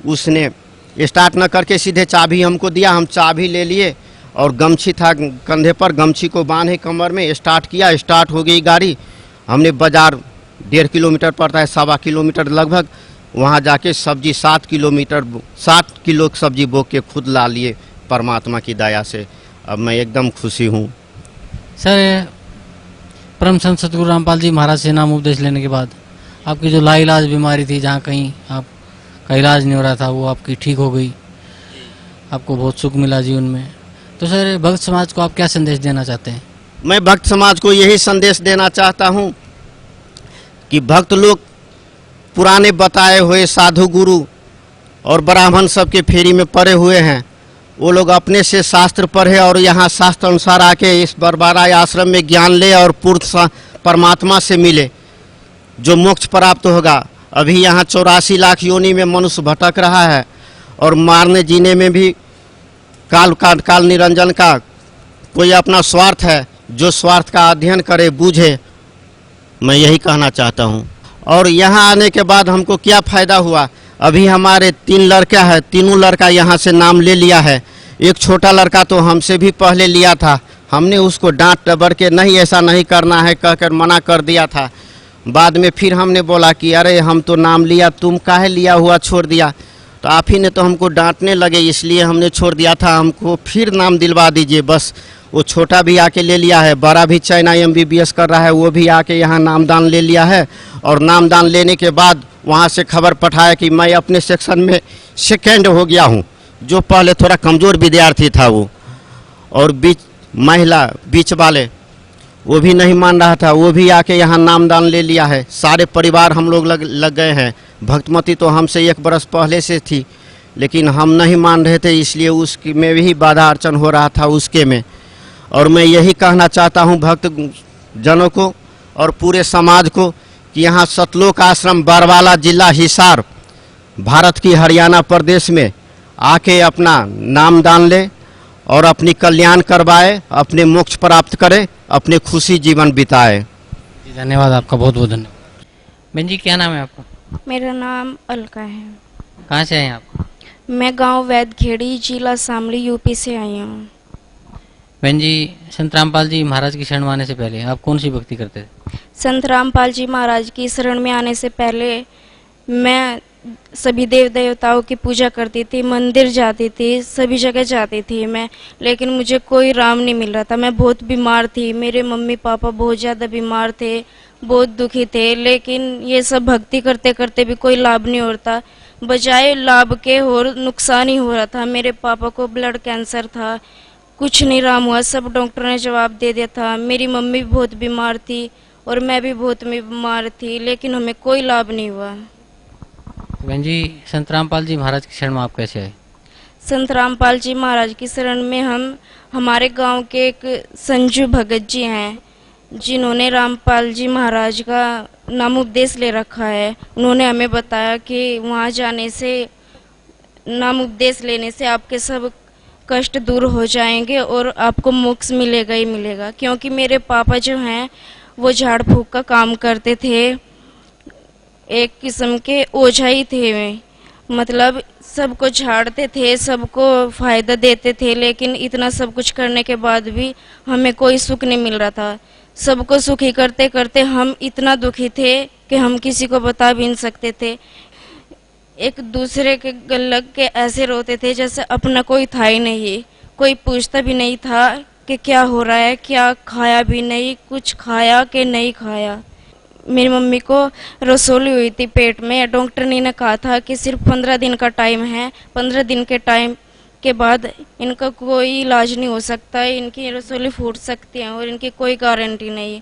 उसने स्टार्ट न करके सीधे चाबी हमको दिया, हम चाबी ले लिए और गमछी था कंधे पर, गमछी को बांधे कमर में, स्टार्ट किया, स्टार्ट हो गई गाड़ी। हमने बाज़ार 1.5 किलोमीटर पड़ता है, 1.25 किलोमीटर लगभग, वहाँ जाके सब्जी 7 किलो सब्जी बो के खुद ला लिए परमात्मा की दया से। अब मैं एकदम खुशी हूँ। सर, परम संत सतगुरु रामपाल जी महाराज से नाम उपदेश लेने के बाद आपकी जो लाइलाज बीमारी थी, जहाँ कहीं आपका इलाज नहीं हो रहा था, वो आपकी ठीक हो गई, आपको बहुत सुख मिला जीवन में। तो सर, भक्त समाज को आप क्या संदेश देना चाहते हैं? मैं भक्त समाज को यही संदेश देना चाहता हूँ कि भक्त लोग पुराने बताए हुए साधु गुरु और ब्राह्मण सबके फेरी में पड़े हुए हैं। वो लोग अपने से शास्त्र पढ़े और यहाँ शास्त्र अनुसार आके इस बरबाराय आश्रम में ज्ञान ले और पूर्ण परमात्मा से मिले, जो मोक्ष प्राप्त होगा। अभी यहाँ 84 लाख योनि में मनुष्य भटक रहा है और मारने जीने में भी काल निरंजन का कोई अपना स्वार्थ है। जो स्वार्थ का अध्ययन करे बूझे, मैं यही कहना चाहता हूँ। और यहाँ आने के बाद हमको क्या फ़ायदा हुआ? अभी हमारे 3 लड़का है, तीनों लड़का यहाँ से नाम ले लिया है। एक छोटा लड़का तो हमसे भी पहले लिया था, हमने उसको डांट डबर के नहीं ऐसा नहीं करना है कहकर मना कर दिया था। बाद में फिर हमने बोला कि अरे हम तो नाम लिया, तुम काहे लिया हुआ छोड़ दिया? तो आप ही ने तो हमको डांटने लगे, इसलिए हमने छोड़ दिया था। हमको फिर नाम दिलवा दीजिए। बस वो छोटा भी आके ले लिया है, बड़ा भी चाइना MBBS कर रहा है, वो भी आके यहाँ नामदान ले लिया है। और नामदान लेने के बाद वहाँ से खबर पठाया कि मैं अपने सेक्शन में सेकेंड हो गया हूँ, जो पहले थोड़ा कमज़ोर विद्यार्थी था वो। और बीच वाले वो भी नहीं मान रहा था, वो भी आके यहाँ नामदान ले लिया है। सारे परिवार हम लोग लग गए हैं। भक्तमती तो हमसे 1 बरस पहले से थी, लेकिन हम नहीं मान रहे थे, इसलिए उसकी में भी बाधा अर्चन हो रहा था उसके में। और मैं यही कहना चाहता हूँ भक्त जनों को और पूरे समाज को कि यहाँ सतलोक आश्रम बरवाला जिला हिसार भारत की हरियाणा प्रदेश में आके अपना नामदान ले और अपनी कल्याण करवाए, अपने मोक्ष प्राप्त करे, अपने खुशी जीवन बिताए। धन्यवाद आपका, बहुत बहुत धन्यवाद। बहन जी, क्या नाम है आपका? मेरा नाम अलका है। कहाँ से आए हैं आप? मैं गांव वैदखेड़ी, जिला शामली, यूपी से आई हूँ। बहन जी, संत रामपाल जी महाराज की शरण में आने से पहले आप कौन सी भक्ति करते थे? संत रामपाल जी महाराज की शरण में आने से पहले मैं सभी देव देवताओं की पूजा करती थी, मंदिर जाती थी, सभी जगह जाती थी मैं, लेकिन मुझे कोई राम नहीं मिल रहा था। मैं बहुत बीमार थी, मेरे मम्मी पापा बहुत ज़्यादा बीमार थे, बहुत दुखी थे, लेकिन ये सब भक्ति करते करते भी कोई लाभ नहीं होता, बजाय लाभ के और नुकसान ही हो रहा था। मेरे पापा को ब्लड कैंसर था, कुछ नहीं राम हुआ, सब डॉक्टर ने जवाब दे दिया था। मेरी मम्मी भी बहुत बीमार थी और मैं भी बहुत बीमार थी, लेकिन हमें कोई लाभ नहीं हुआ। बहन जी, संत रामपाल जी महाराज की शरण में आप कैसे आए? संत रामपाल जी महाराज की शरण में हमारे गांव के एक संजू भगत जी हैं, जिन्होंने रामपाल जी महाराज का नाम उपदेश ले रखा है। उन्होंने हमें बताया कि वहाँ जाने से नाम उपदेश लेने से आपके सब कष्ट दूर हो जाएंगे और आपको मोक्ष मिलेगा ही मिलेगा। क्योंकि मेरे पापा जो हैं वो झाड़ फूक का काम करते थे, एक किस्म के ओझा ही थे वे, मतलब सबको झाड़ते थे, सबको फायदा देते थे, लेकिन इतना सब कुछ करने के बाद भी हमें कोई सुख नहीं मिल रहा था। सबको सुखी करते करते हम इतना दुखी थे कि हम किसी को बता भी नहीं सकते थे। एक दूसरे के लग के ऐसे रोते थे जैसे अपना कोई था ही नहीं, कोई पूछता भी नहीं था कि क्या हो रहा है, क्या खाया भी नहीं, कुछ खाया कि नहीं खाया। मेरी मम्मी को रसोली हुई थी पेट में, डॉक्टर ने कहा था कि सिर्फ 15 दिन का टाइम है, 15 दिन के टाइम के बाद इनका कोई इलाज नहीं हो सकता है, इनकी रसोली फूट सकती है और इनकी कोई गारंटी नहीं।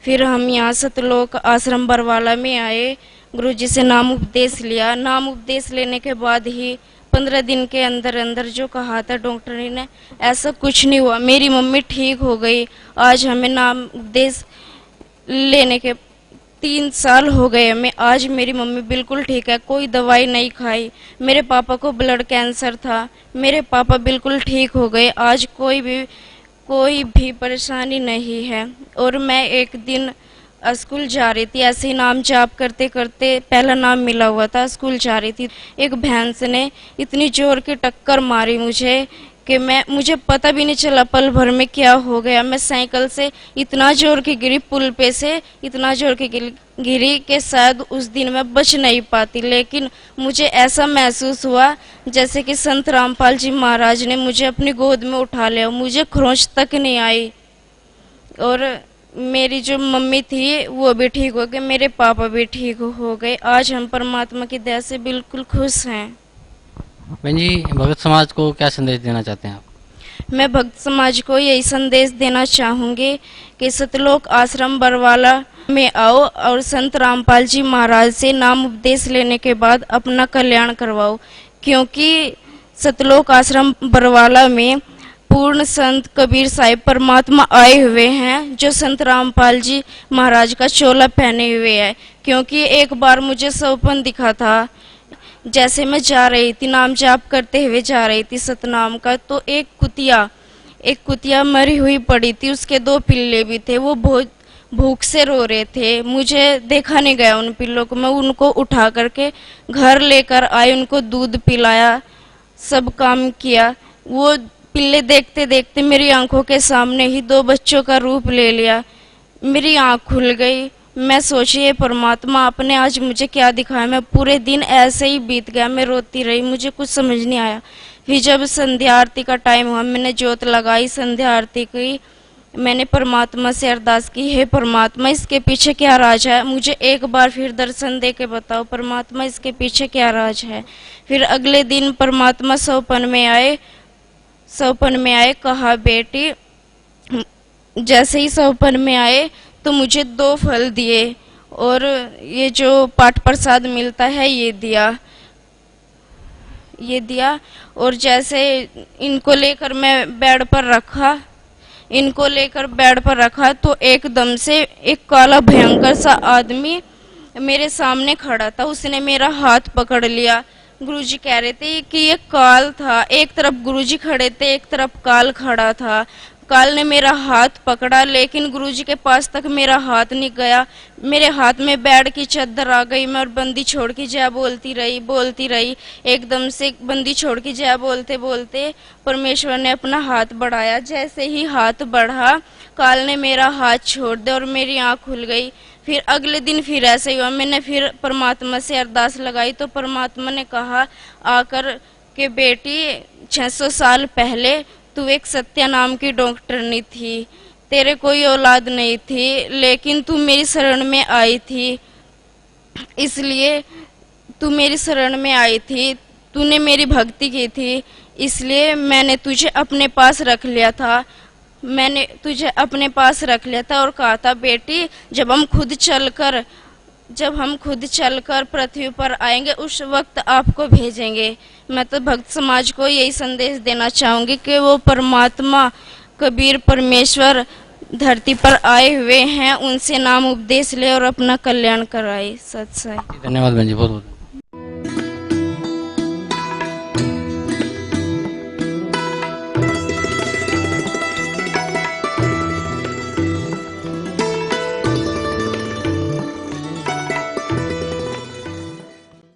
फिर हम यहाँ सतलोक आश्रम बरवाला में आए, गुरुजी से नाम उपदेश लिया। नाम उपदेश लेने के बाद ही 15 दिन के अंदर अंदर जो कहा था डॉक्टर ने, ऐसा कुछ नहीं हुआ, मेरी मम्मी ठीक हो गई। आज हमें नाम उपदेश लेने के 3 साल हो गए हमें, आज मेरी मम्मी बिल्कुल ठीक है, कोई दवाई नहीं खाई। मेरे पापा को ब्लड कैंसर था, मेरे पापा बिल्कुल ठीक हो गए, आज कोई भी परेशानी नहीं है। और मैं एक दिन स्कूल जा रही थी, ऐसे ही नाम जाप करते करते, पहला नाम मिला हुआ था, स्कूल जा रही थी, एक भैंस ने इतनी जोर की टक्कर मारी मुझे कि मुझे पता भी नहीं चला पल भर में क्या हो गया। मैं साइकिल से इतना जोर की गिरी, पुल पे से इतना जोर की गिरी कि शायद उस दिन मैं बच नहीं पाती, लेकिन मुझे ऐसा महसूस हुआ जैसे कि संत रामपाल जी महाराज ने मुझे अपनी गोद में उठा लिया, मुझे खरोंच तक नहीं आई। और मेरी जो मम्मी थी वो भी ठीक हो गई, मेरे पापा भी ठीक हो गए। आज हम परमात्मा की दया से बिल्कुल खुश हैं। बहन जी, भगत समाज को क्या संदेश देना चाहते हैं आप? मैं भक्त समाज को यही संदेश देना चाहूँगी कि सतलोक आश्रम बरवाला में आओ और संत रामपाल जी महाराज से नाम उपदेश लेने के बाद अपना कल्याण करवाओ। क्योंकि सतलोक आश्रम बरवाला में पूर्ण संत कबीर साहिब परमात्मा आए हुए हैं, जो संत रामपाल जी महाराज का चोला पहने हुए है। क्योंकि एक बार मुझे सपन दिखा था, जैसे मैं जा रही थी, नाम जाप करते हुए जा रही थी सतनाम का, तो एक कुतिया मरी हुई पड़ी थी, उसके 2 पिल्ले भी थे, वो बहुत भूख से रो रहे थे। मुझे देखा नहीं गया उन पिल्लों को, मैं उनको उठा करके घर लेकर आई, उनको दूध पिलाया, सब काम किया। वो पिल्ले देखते देखते मेरी आंखों के सामने ही 2 बच्चों का रूप ले लिया, मेरी आंख खुल गई। मैं सोचिए परमात्मा आपने आज मुझे क्या दिखाया। मैं पूरे दिन ऐसे ही बीत गया, मैं रोती रही, मुझे कुछ समझ नहीं आया। फिर जब संध्या आरती का टाइम हुआ, मैंने जोत लगाई, संध्या आरती की, मैंने परमात्मा से अरदास की, हे परमात्मा इसके पीछे क्या राज है, मुझे एक बार फिर दर्शन दे के बताओ परमात्मा इसके पीछे क्या राज है। फिर अगले दिन परमात्मा सौपन में आए, कहा बेटी, जैसे ही सौपन में आए तो मुझे 2 फल दिए और ये जो पाठ प्रसाद मिलता है ये दिया। और जैसे इनको लेकर मैं बेड पर रखा तो एकदम से एक काला भयंकर सा आदमी मेरे सामने खड़ा था, उसने मेरा हाथ पकड़ लिया। गुरुजी कह रहे थे कि ये काल था, एक तरफ गुरुजी खड़े थे, एक तरफ काल खड़ा था। काल ने मेरा हाथ पकड़ा, लेकिन गुरुजी के पास तक मेरा हाथ नहीं गया, मेरे हाथ में बेड की चादर आ गई। मैं और बंदी छोड़ की जय बोलती रही। एकदम से बंदी छोड़ की जय बोलते बोलते परमेश्वर ने अपना हाथ बढ़ाया। जैसे ही हाथ बढ़ा, काल ने मेरा हाथ छोड़ दिया और मेरी आंख खुल गई। फिर अगले दिन फिर ऐसे ही हुआ, मैंने फिर परमात्मा से अरदास लगाई तो परमात्मा ने कहा आकर कि बेटी 600 साल पहले तू एक सत्या नाम की डॉक्टरनी थी, तेरे कोई औलाद नहीं थी, लेकिन तू मेरी शरण में आई थी, इसलिए तू मेरी शरण में आई थी, तूने मेरी भक्ति की थी, इसलिए मैंने तुझे अपने पास रख लिया था। और कहा था बेटी जब हम खुद चलकर पृथ्वी पर आएंगे उस वक्त आपको भेजेंगे। मैं तो भक्त समाज को यही संदेश देना चाहूंगी कि वो परमात्मा कबीर परमेश्वर धरती पर आए हुए हैं, उनसे नाम उपदेश ले और अपना कल्याण कराए। सत साई। धन्यवाद बहन जी, बहुत बहुत।